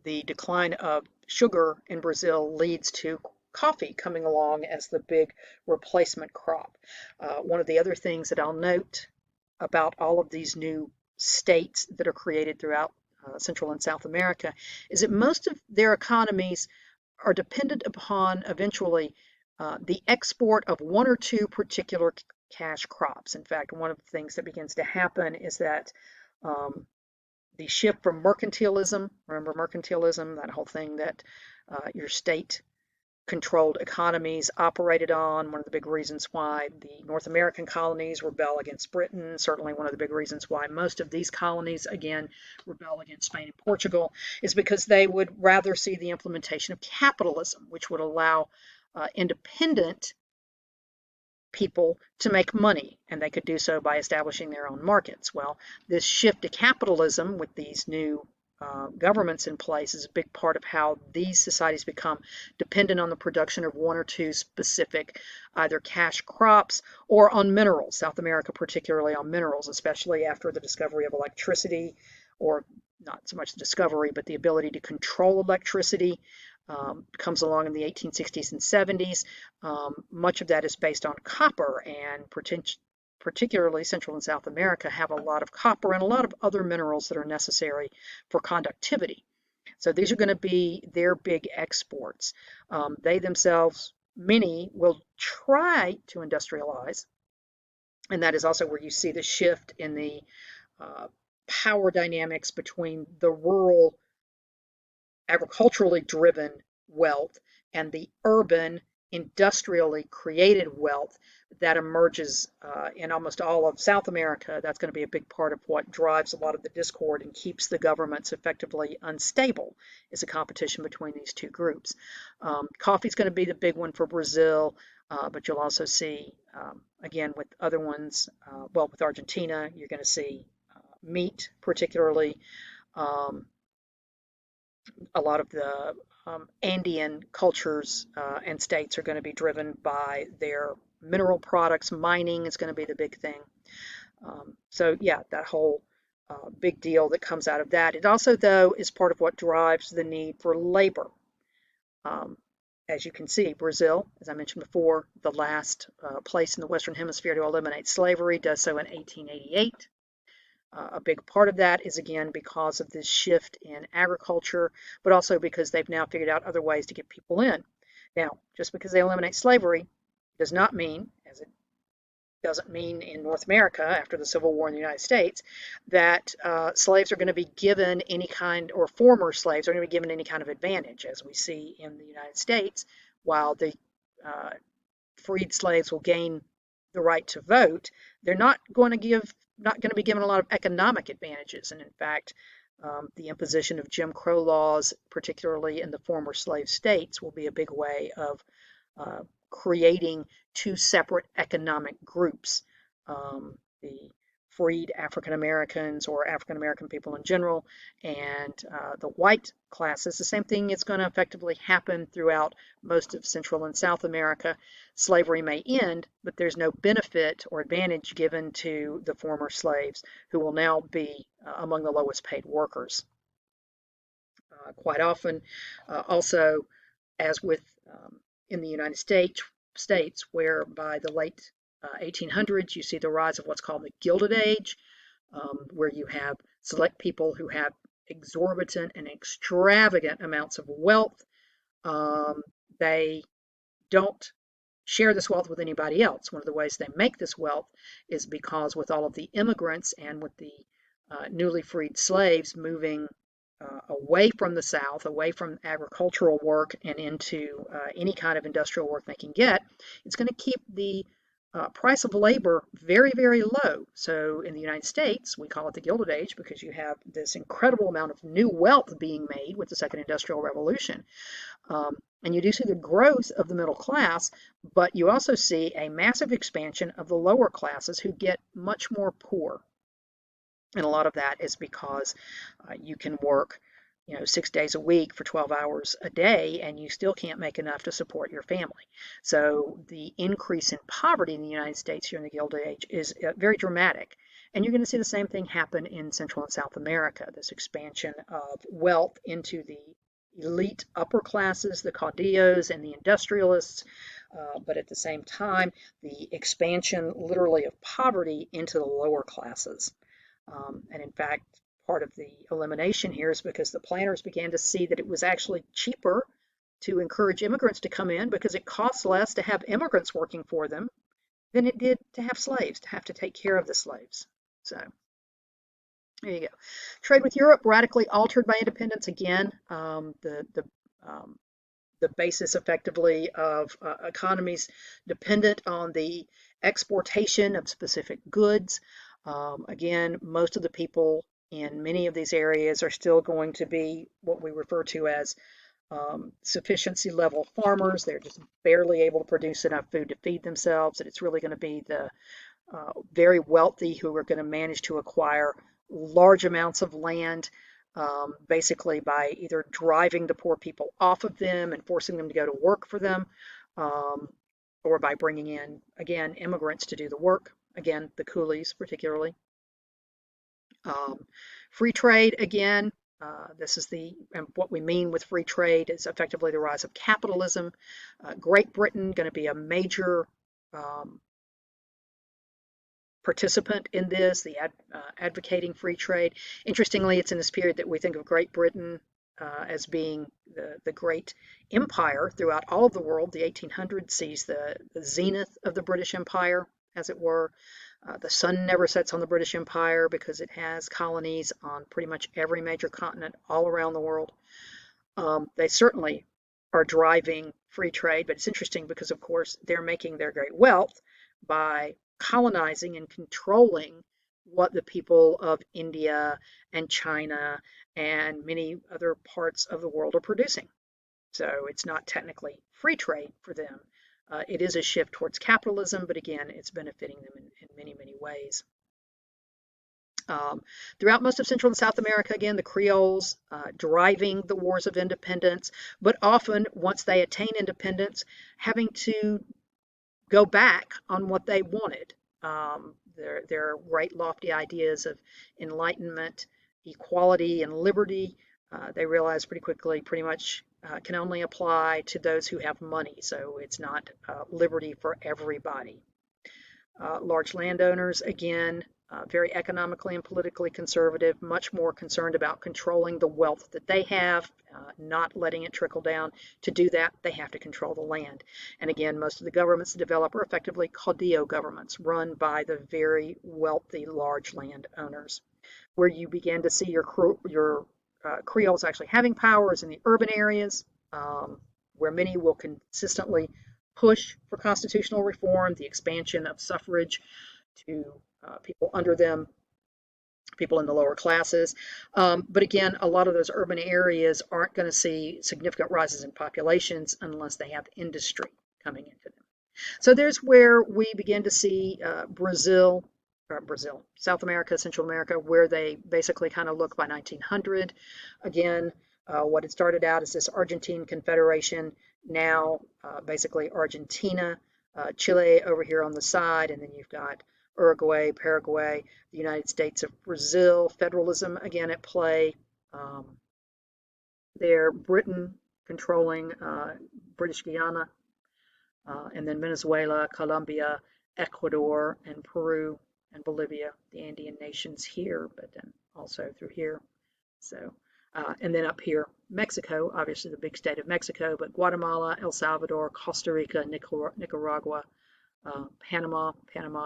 The decline of sugar in Brazil leads to coffee coming along as the big replacement crop. One of the other things that I'll note about all of these new states that are created throughout Central and South America is that most of their economies are dependent upon eventually the export of one or two particular cash crops. In fact, one of the things that begins to happen is that um, the shift from mercantilism, remember mercantilism, that whole thing that your state controlled economies operated on, one of the big reasons why the North American colonies rebel against Britain, certainly one of the big reasons why most of these colonies, again, rebel against Spain and Portugal, is because they would rather see the implementation of capitalism, which would allow independent people to make money, and they could do so by establishing their own markets. Well, this shift to capitalism with these new governments in place is a big part of how these societies become dependent on the production of one or two specific either cash crops or on minerals. South America, particularly on minerals, especially after the discovery of electricity, or not so much the discovery, but the ability to control electricity comes along in the 1860s and 70s. Much of that is based on copper, and particularly Central and South America have a lot of copper and a lot of other minerals that are necessary for conductivity. So these are going to be their big exports. They themselves, many will try to industrialize, and that is also where you see the shift in the uh, power dynamics between the rural, agriculturally driven wealth and the urban, industrially created wealth that emerges in almost all of South America. That's going to be a big part of what drives a lot of the discord and keeps the governments effectively unstable, is a competition between these two groups. Coffee is going to be the big one for Brazil, but you'll also see, again, with other ones, well, with Argentina, you're going to see meat particularly. Um, a lot of the Andean cultures and states are going to be driven by their mineral products. Mining is going to be the big thing. So yeah, that whole big deal that comes out of that. It also, though, is part of what drives the need for labor. Um, as you can see, Brazil, as I mentioned before, the last place in the Western Hemisphere to eliminate slavery, does so in 1888. A big part of that is, again, because of this shift in agriculture, but also because they've now figured out other ways to get people in. Now, just because they eliminate slavery does not mean, as it doesn't mean in North America after the Civil War in the United States, that slaves are going to be given any kind, or former slaves are going to be given any kind of advantage, as we see in the United States, while the uh, freed slaves will gain the right to vote, they're not going to be given a lot of economic advantages. And in fact, the imposition of Jim Crow laws, particularly in the former slave states, will be a big way of uh, creating two separate economic groups. The freed African Americans, or African American people in general, and the white classes. The same thing is going to effectively happen throughout most of Central and South America. Slavery may end, but there's no benefit or advantage given to the former slaves, who will now be among the lowest paid workers. Quite often, also, as with in the United States, where by the late 1800s you see the rise of what's called the Gilded Age, where you have select people who have exorbitant and extravagant amounts of wealth. They don't share this wealth with anybody else. One of the ways they make this wealth is because, with all of the immigrants and with the newly freed slaves moving away from the South, away from agricultural work and into any kind of industrial work they can get, it's going to keep the price of labor very, very low. So in the United States, we call it the Gilded Age because you have this incredible amount of new wealth being made with the Second Industrial Revolution. And you do see the growth of the middle class, but you also see a massive expansion of the lower classes, who get much more poor. And a lot of that is because you can work, 6 days a week for 12 hours a day, and you still can't make enough to support your family. So the increase in poverty in the United States during the Gilded Age is very dramatic. And you're going to see the same thing happen in Central and South America, this expansion of wealth into the elite upper classes, the caudillos and the industrialists, but at the same time, the expansion literally of poverty into the lower classes. And in fact, part of the elimination here is because the planners began to see that it was actually cheaper to encourage immigrants to come in, because it costs less to have immigrants working for them than it did to have slaves, to have to take care of the slaves. So there you go. Trade with Europe radically altered by independence. Again, um, the basis effectively of economies dependent on the exportation of specific goods. Again, most of the people in many of these areas are still going to be what we refer to as sufficiency level farmers. They're just barely able to produce enough food to feed themselves, and it's really going to be the very wealthy who are going to manage to acquire large amounts of land, basically by either driving the poor people off of them and forcing them to go to work for them, um, or by bringing in, again, immigrants to do the work, again, the coolies particularly. Um, Free trade, again, this is and what we mean with free trade is effectively the rise of capitalism. Great Britain going to be a major um, participant in this, advocating free trade. Interestingly, it's in this period that we think of Great Britain as being the great empire throughout all of the world. The 1800s sees the zenith of the British Empire, as it were. The sun never sets on the British Empire because it has colonies on pretty much every major continent all around the world. They certainly are driving free trade, but it's interesting because, of course, they're making their great wealth by colonizing and controlling what the people of India and China and many other parts of the world are producing. So it's not technically free trade for them. It is a shift towards capitalism, but again, it's benefiting them in many, many ways. Um, Throughout most of Central and South America, again, the Creoles driving the wars of independence, but often once they attain independence, having to go back on what they wanted. Their great lofty ideas of enlightenment, equality, and liberty, they realize pretty quickly pretty much can only apply to those who have money. So it's not liberty for everybody. Large landowners, again, very economically and politically conservative, much more concerned about controlling the wealth that they have, not letting it trickle down. To do that, they have to control the land. And again, most of the governments develop are effectively caudillo governments run by the very wealthy large landowners. Where you begin to see your Creoles actually having powers in the urban areas, where many will consistently push for constitutional reform, the expansion of suffrage to people under them, people in the lower classes. But again, a lot of those urban areas aren't going to see significant rises in populations unless they have industry coming into them. So there's where we begin to see Brazil, South America, Central America, where they basically kind of look by 1900. Again, what had started out as this Argentine Confederation, now basically Argentina, Chile over here on the side, and then you've got Uruguay, Paraguay, the United States of Brazil, federalism again at play. Um, there, Britain controlling British Guiana, and then Venezuela, Colombia, Ecuador, and Peru and Bolivia, the Andean nations here, but then also through here. So, and then up here, Mexico, obviously the big state of Mexico, but Guatemala, El Salvador, Costa Rica, Nicaragua, Panama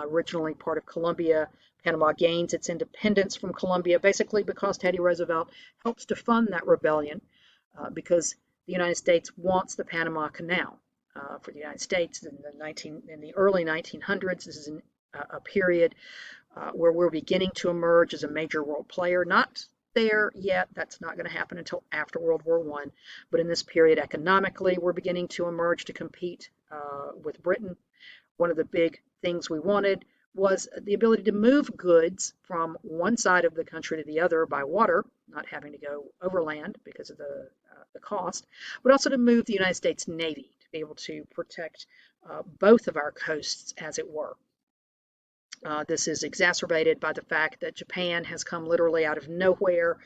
originally part of Colombia. Panama gains its independence from Colombia basically because Teddy Roosevelt helps to fund that rebellion because the United States wants the Panama Canal for the United States in the early 1900s. This is a period where we're beginning to emerge as a major world player. Not there yet. That's not going to happen until after World War I. But in this period, economically, we're beginning to emerge to compete with Britain. One of the big things we wanted was the ability to move goods from one side of the country to the other by water, not having to go overland because of the cost, but also to move the United States Navy to be able to protect both of our coasts, as it were. This is exacerbated by the fact that Japan has come literally out of nowhere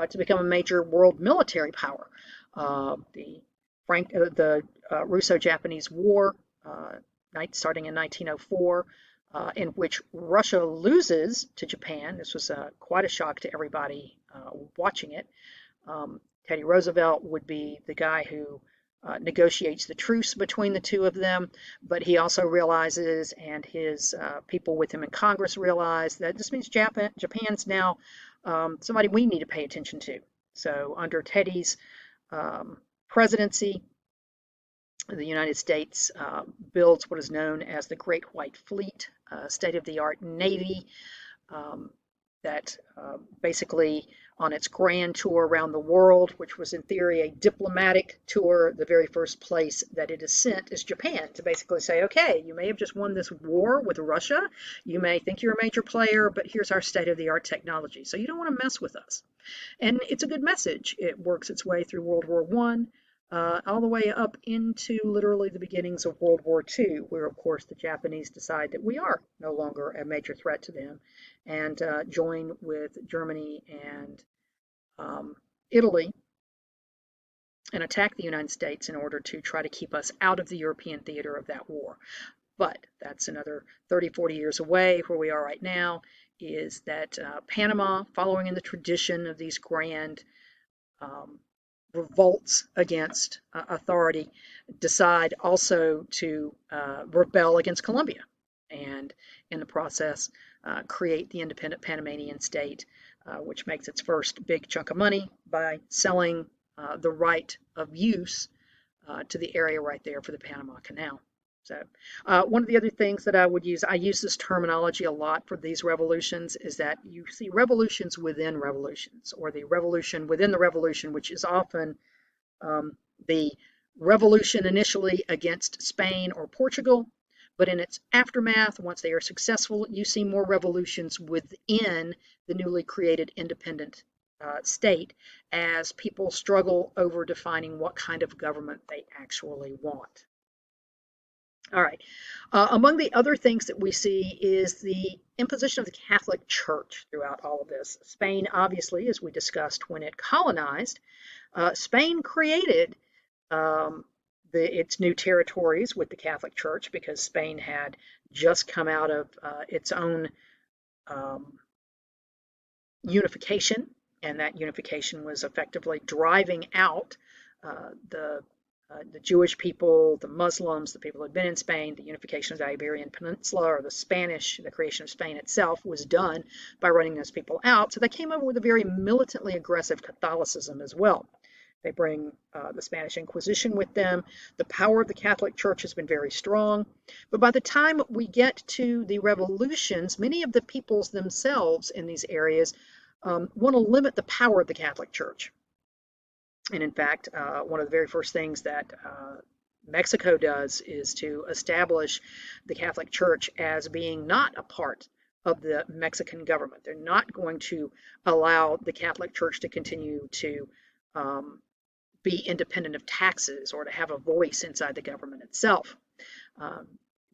to become a major world military power. The Russo-Japanese War, starting in 1904, in which Russia loses to Japan. This was quite a shock to everybody watching it. Teddy Roosevelt would be the guy who negotiates the truce between the two of them, but he also realizes, and his people with him in Congress realize, that this means Japan's now somebody we need to pay attention to. So under Teddy's presidency, the United States builds what is known as the Great White Fleet, state-of-the-art Navy that basically on its grand tour around the world, which was in theory a diplomatic tour, the very first place that it is sent is Japan to basically say, okay, you may have just won this war with Russia, you may think you're a major player, but here's our state-of-the-art technology, so you don't want to mess with us. And it's a good message. It works its way through World War I, all the way up into literally the beginnings of World War II, where, of course, the Japanese decide that we are no longer a major threat to them and join with Germany and Italy and attack the United States in order to try to keep us out of the European theater of that war. But that's another 30, 40 years away. Where we are right now is that Panama, following in the tradition of these grand revolts against authority, decide also to rebel against Colombia. and in the process create the independent Panamanian state, which makes its first big chunk of money by selling the right of use to the area right there for the Panama Canal. So one of the other things that I use this terminology a lot for these revolutions, is that you see revolutions within revolutions, or the revolution within the revolution, which is often the revolution initially against Spain or Portugal, but in its aftermath, once they are successful, you see more revolutions within the newly created independent state as people struggle over defining what kind of government they actually want. All right. Among the other things that we see is the imposition of the Catholic Church throughout all of this. Spain, obviously, as we discussed when it colonized, Spain created its new territories with the Catholic Church because Spain had just come out of its own um, unification, and that unification was effectively driving out the Jewish people, the Muslims, the people who had been in Spain. The unification of the Iberian Peninsula, or the Spanish, the creation of Spain itself, was done by running those people out. So they came over with a very militantly aggressive Catholicism as well. They bring the Spanish Inquisition with them. The power of the Catholic Church has been very strong. But by the time we get to the revolutions, many of the peoples themselves in these areas want to limit the power of the Catholic Church. And in fact, one of the very first things that Mexico does is to establish the Catholic Church as being not a part of the Mexican government. They're not going to allow the Catholic Church to continue to be independent of taxes or to have a voice inside the government itself.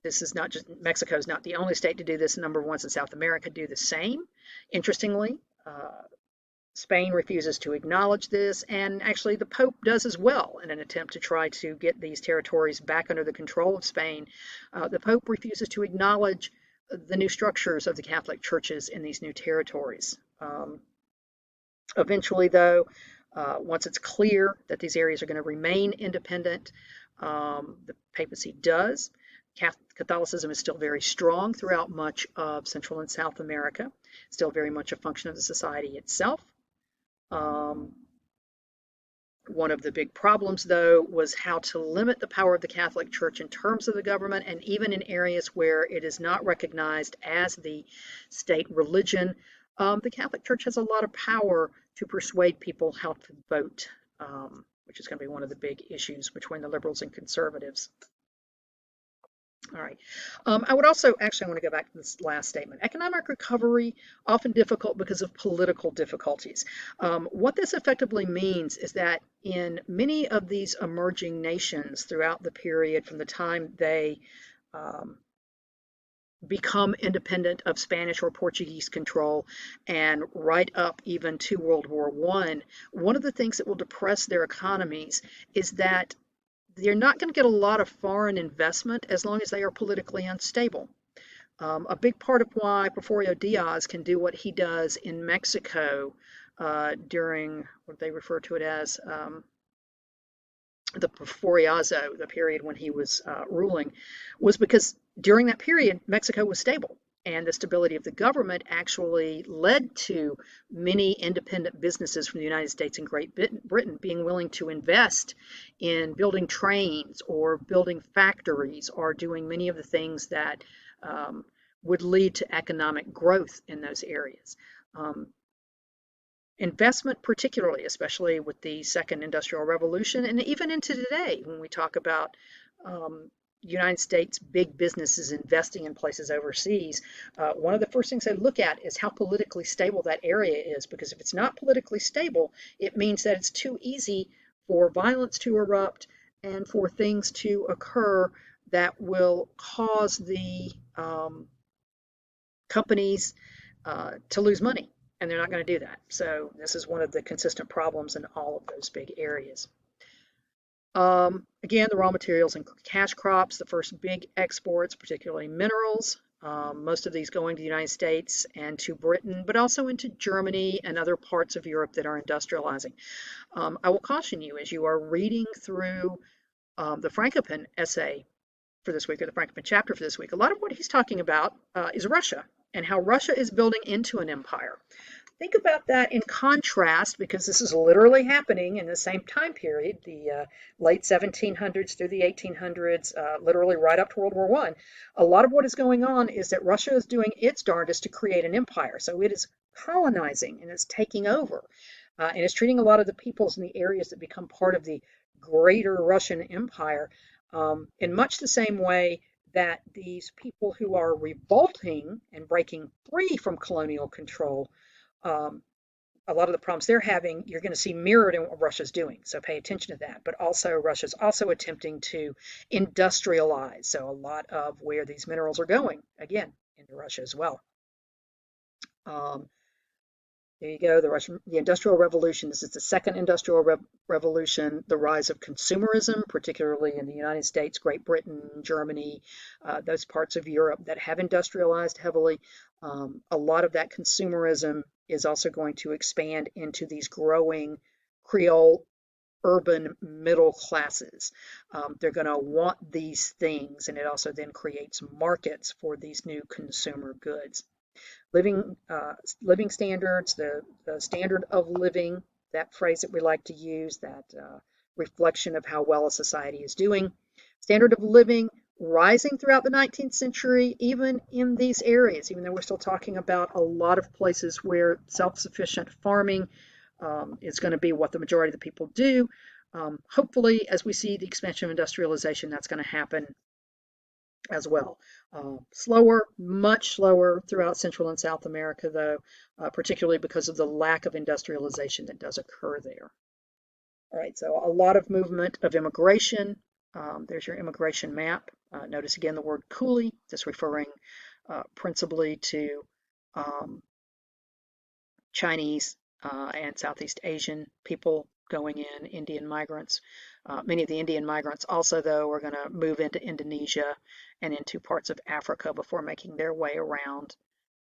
This is not just, Mexico is not the only state to do this. A number of ones in South America do the same. Interestingly, Spain refuses to acknowledge this, and actually the Pope does as well in an attempt to try to get these territories back under the control of Spain. The Pope refuses to acknowledge the new structures of the Catholic churches in these new territories. Eventually, though, once it's clear that these areas are going to remain independent, the papacy does. Catholicism is still very strong throughout much of Central and South America, still very much a function of the society itself. One of the big problems, though, was how to limit the power of the Catholic Church in terms of the government, and even in areas where it is not recognized as the state religion. The Catholic Church has a lot of power to persuade people how to vote, which is going to be one of the big issues between the liberals and conservatives. All right. I would also, actually, I want to go back to this last statement. Economic recovery, often difficult because of political difficulties. What this effectively means is that in many of these emerging nations throughout the period from the time they become independent of Spanish or Portuguese control and right up even to World War I, one of the things that will depress their economies is that they're not going to get a lot of foreign investment as long as they are politically unstable. A big part of why Porfirio Diaz can do what he does in Mexico during what they refer to it as the Porfiriazo, the period when he was ruling, was because during that period Mexico was stable. And the stability of the government actually led to many independent businesses from the United States and Great Britain being willing to invest in building trains or building factories or doing many of the things that would lead to economic growth in those areas. Investment, particularly, especially with the second industrial revolution, and even into today, when we talk about United States big businesses investing in places overseas, one of the first things they look at is how politically stable that area is, because if it's not politically stable, it means that it's too easy for violence to erupt and for things to occur that will cause the companies to lose money, and they're not going to do that. So this is one of the consistent problems in all of those big areas. Again, the raw materials and cash crops, the first big exports, particularly minerals, most of these going to the United States and to Britain, but also into Germany and other parts of Europe that are industrializing. I will caution you as you are reading through the Frankopan essay for this week, or the Franklin chapter for this week, a lot of what he's talking about is Russia and how Russia is building into an empire. Think about that in contrast, because this is literally happening in the same time period, the late 1700s through the 1800s, literally right up to World War I. A lot of what is going on is that Russia is doing its darndest to create an empire. So it is colonizing and it's taking over. And it's treating a lot of the peoples in the areas that become part of the greater Russian Empire in much the same way that these people who are revolting and breaking free from colonial control, um, a lot of the problems they're having, you're going to see mirrored in what Russia's doing. So pay attention to that. But also, Russia's also attempting to industrialize. So a lot of where these minerals are going, again, into Russia as well. Um, there you go, the Industrial Revolution. This is the second Industrial Revolution, the rise of consumerism, particularly in the United States, Great Britain, Germany, those parts of Europe that have industrialized heavily. A lot of that consumerism is also going to expand into these growing Creole urban middle classes. They're going to want these things, and it also then creates markets for these new consumer goods. Living standards, the standard of living, that phrase that we like to use, that reflection of how well a society is doing. Standard of living rising throughout the 19th century, even in these areas, even though we're still talking about a lot of places where self-sufficient farming is going to be what the majority of the people do. Hopefully, as we see the expansion of industrialization, that's going to happen as well. Slower, much slower throughout Central and South America, though, particularly because of the lack of industrialization that does occur there. All right, so a lot of movement of immigration. There's your immigration map. Notice again the word coolie, just referring principally to um, Chinese and Southeast Asian people going in, Indian migrants. Many of the Indian migrants also, though, are going to move into Indonesia and into parts of Africa before making their way around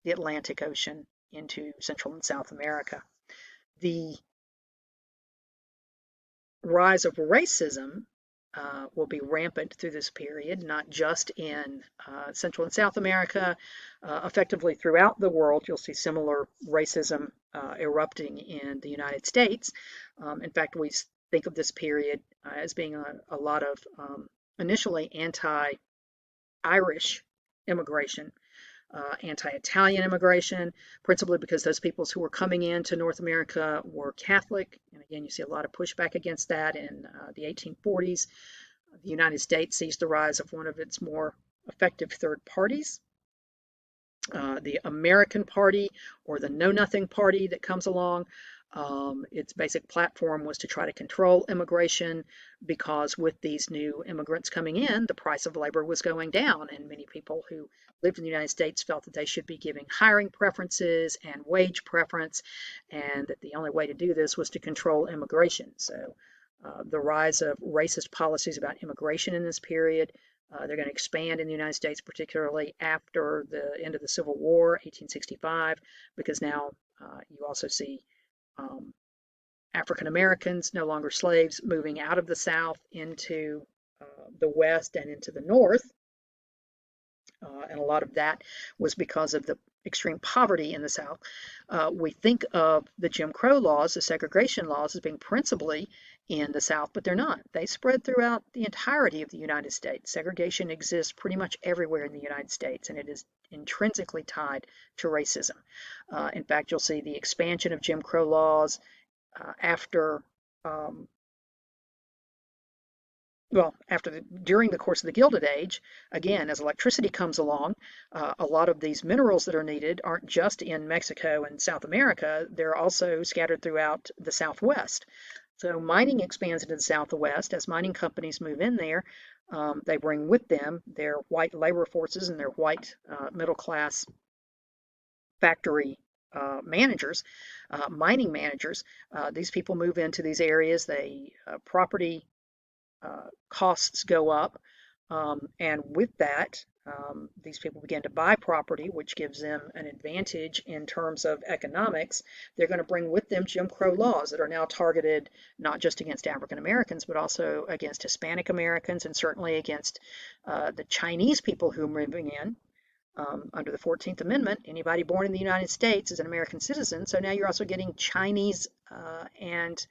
the Atlantic Ocean into Central and South America. The rise of racism will be rampant through this period, not just in Central and South America, effectively throughout the world. You'll see similar racism erupting in the United States. In fact, we think of this period as being a lot of initially anti-Irish immigration, anti-Italian immigration, principally because those peoples who were coming into North America were Catholic. And again, you see a lot of pushback against that in the 1840s. The United States sees the rise of one of its more effective third parties, the American Party, or the Know Nothing Party that comes along. Its basic platform was to try to control immigration, because with these new immigrants coming in, the price of labor was going down, and many people who lived in the United States felt that they should be giving hiring preferences and wage preference, and that the only way to do this was to control immigration. So the rise of racist policies about immigration in this period, they're going to expand in the United States, particularly after the end of the Civil War, 1865, because now you also see African Americans, no longer slaves, moving out of the South into the West and into the North. And a lot of that was because of the extreme poverty in the South. We think of the Jim Crow laws, the segregation laws, as being principally in the South, but they're not. They spread throughout the entirety of the United States. Segregation exists pretty much everywhere in the United States, and it is intrinsically tied to racism. In fact, you'll see the expansion of Jim Crow laws after um, during the course of the Gilded Age. Again, as electricity comes along, a lot of these minerals that are needed aren't just in Mexico and South America, they're also scattered throughout the Southwest. So mining expands into the Southwest. As mining companies move in there, they bring with them their white labor forces and their white middle class factory managers, mining managers. These people move into these areas. Property costs go up, and with that, these people begin to buy property, which gives them an advantage in terms of economics, they're going to bring with them Jim Crow laws that are now targeted not just against African Americans, but also against Hispanic Americans and certainly against the Chinese people who are moving in. Under the 14th Amendment, anybody born in the United States is an American citizen. So now you're also getting Chinese and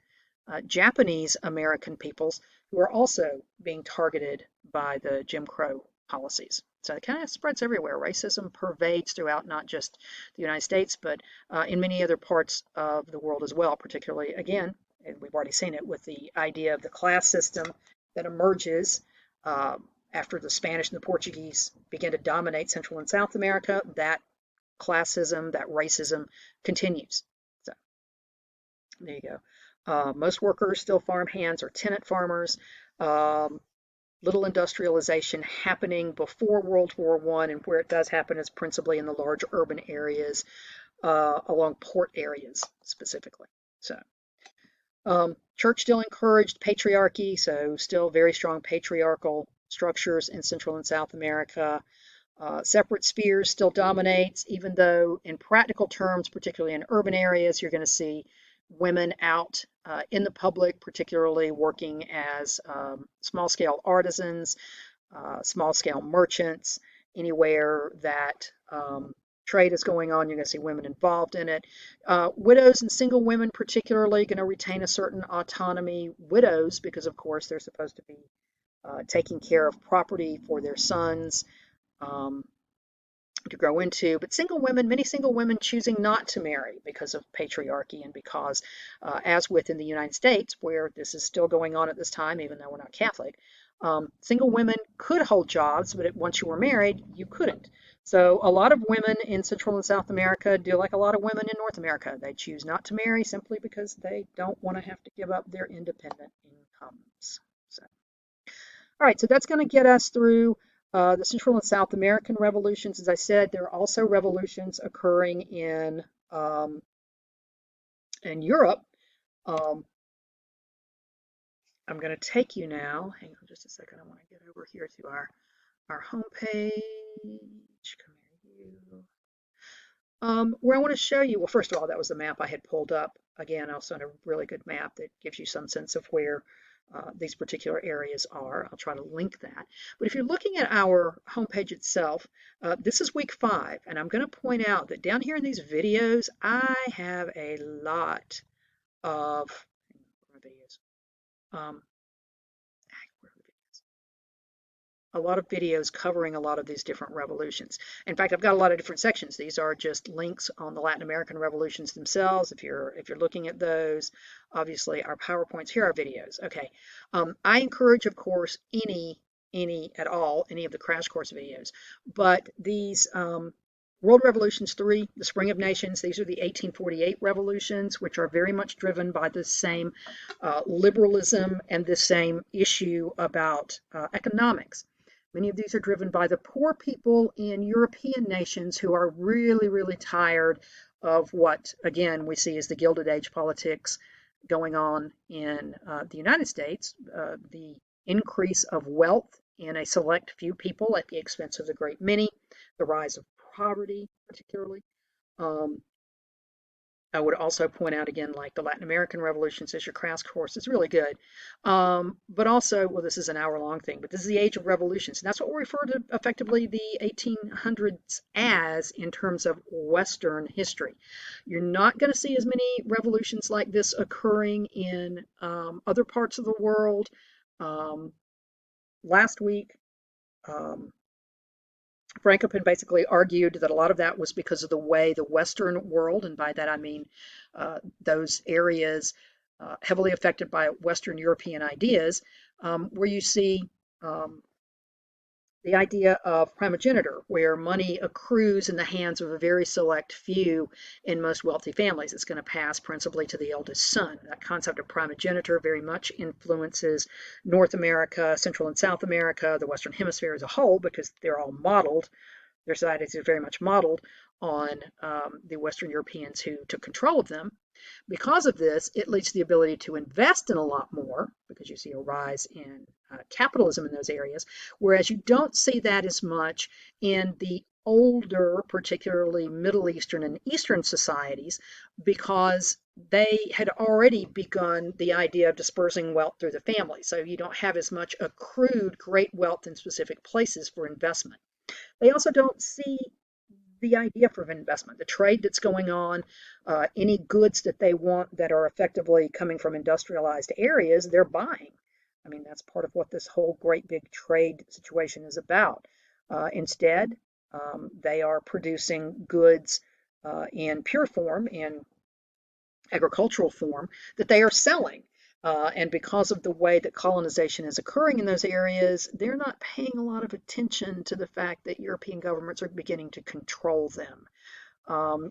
Japanese American peoples who are also being targeted by the Jim Crow policies. So it kind of spreads everywhere. Racism pervades throughout not just the United States, but in many other parts of the world as well, particularly, again, and we've already seen it with the idea of the class system that emerges uh, after the Spanish and the Portuguese began to dominate Central and South America. That classism, that racism continues. So there you go. Most workers still farm hands or tenant farmers. Um, little industrialization happening before World War I, and where it does happen is principally in the large urban areas, along port areas specifically. So, church still encouraged patriarchy, so still very strong patriarchal structures in Central and South America. Separate spheres still dominates, even though in practical terms, particularly in urban areas, you're going to see women out in the public, particularly working as small-scale artisans, small-scale merchants, anywhere that trade is going on, you're going to see women involved in it. Widows and single women particularly going to retain a certain autonomy. Widows, because of course they're supposed to be taking care of property for their sons, um, to grow into. But single women, many single women choosing not to marry because of patriarchy and because, as within the United States, where this is still going on at this time, even though we're not Catholic, single women could hold jobs, but once you were married, you couldn't. So a lot of women in Central and South America do like a lot of women in North America. They choose not to marry simply because they don't want to have to give up their independent incomes. So. All right, so that's going to get us through the Central and South American revolutions. As I said, there are also revolutions occurring in Europe. Um, I'm going to take you now. Hang on just a second. I want to get over here to our home page. Come here, you. Where I want to show you, well, first of all, that was the map I had pulled up. Again, also a really good map that gives you some sense of where these particular areas are. I'll try to link that. But if you're looking at our homepage itself, this is week 5, and I'm going to point out that down here in these videos, I have a lot of videos. A lot of videos covering a lot of these different revolutions. In fact, I've got a lot of different sections. These are just links on the Latin American revolutions themselves. If you're looking at those, obviously our PowerPoints, here are videos. Okay. I encourage, of course, any of the crash course videos, but these World Revolutions 3, the Spring of Nations, these are the 1848 revolutions, which are very much driven by the same liberalism and the same issue about economics. Many of these are driven by the poor people in European nations who are really, really tired of what, again, we see as the Gilded Age politics going on in the United States, the increase of wealth in a select few people at the expense of the great many, the rise of poverty, particularly. Um, I would also point out again, like the Latin American revolutions as your crash course is really good. But also, well, this is an hour-long thing, but this is the age of revolutions. And that's what we refer to effectively the 1800s as in terms of Western history. You're not going to see as many revolutions like this occurring in other parts of the world. Last week, um, Frankopan basically argued that a lot of that was because of the way the Western world, and by that I mean those areas heavily affected by Western European ideas, where you see the idea of primogeniture, where money accrues in the hands of a very select few in most wealthy families. It's going to pass principally to the eldest son. That concept of primogeniture very much influences North America, Central and South America, the Western Hemisphere as a whole, because they're all modeled. Their societies are very much modeled on the Western Europeans who took control of them. Because of this, it leads to the ability to invest in a lot more because you see a rise in capitalism in those areas, whereas you don't see that as much in the older, particularly Middle Eastern and Eastern societies, because they had already begun the idea of dispersing wealth through the family. So you don't have as much accrued great wealth in specific places for investment. They also don't see the idea for investment, the trade that's going on, any goods that they want that are effectively coming from industrialized areas, they're buying. I mean, that's part of what this whole great big trade situation is about. Instead, they are producing goods in pure form, in agricultural form, that they are selling. And because of the way that colonization is occurring in those areas, they're not paying a lot of attention to the fact that European governments are beginning to control them.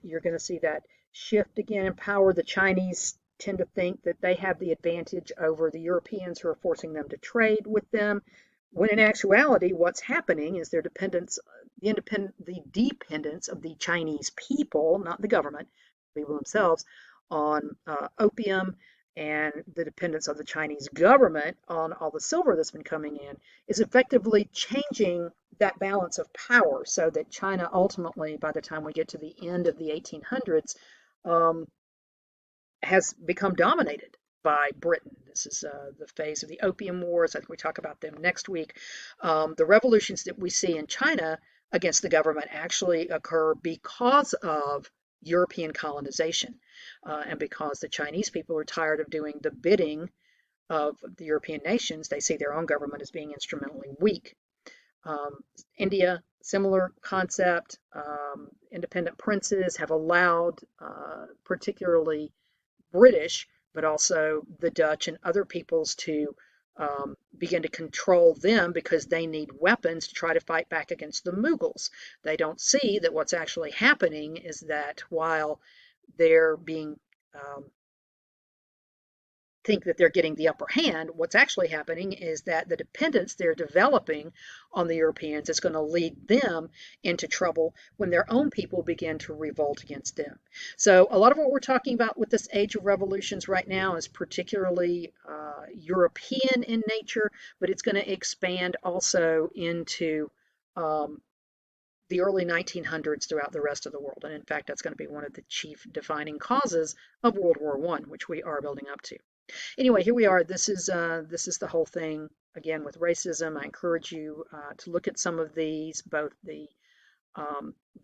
You're going to see that shift again in power. The Chinese tend to think that they have the advantage over the Europeans who are forcing them to trade with them, when in actuality, what's happening is their dependence, the dependence of the Chinese people, not the government, people themselves, on opium, and the dependence of the Chinese government on all the silver that's been coming in is effectively changing that balance of power so that China ultimately, by the time we get to the end of the 1800s, um, has become dominated by Britain. This is the phase of the Opium Wars. I think we talk about them next week. The revolutions that we see in China against the government actually occur because of European colonization and because the Chinese people are tired of doing the bidding of the European nations. They see their own government as being instrumentally weak. Um, India, similar concept. Independent princes have allowed, particularly British, but also the Dutch and other peoples to begin to control them because they need weapons to try to fight back against the Mughals. They don't see that what's actually happening is that while they're being think that they're getting the upper hand, what's actually happening is that the dependence they're developing on the Europeans is going to lead them into trouble when their own people begin to revolt against them. So, a lot of what we're talking about with this age of revolutions right now is particularly European in nature, but it's going to expand also into um, the early 1900s throughout the rest of the world. And in fact, that's going to be one of the chief defining causes of World War I, which we are building up to. Anyway, here we are. This is the whole thing again with racism. I encourage you to look at some of these, both the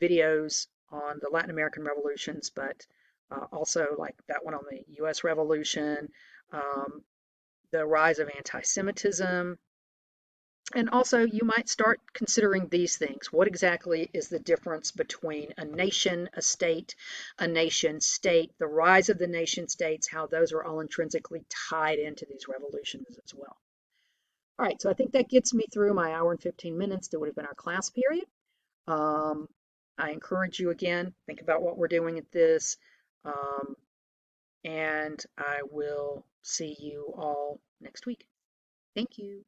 videos on the Latin American revolutions, but also like that one on the U.S. Revolution, um, the rise of anti-Semitism, and also, you might start considering these things. What exactly is the difference between a nation, a state, a nation state, the rise of the nation states, how those are all intrinsically tied into these revolutions as well. All right, so I think that gets me through my hour and 15 minutes that would have been our class period. Um, I encourage you again, think about what we're doing at this, um, and I will see you all next week. Thank you.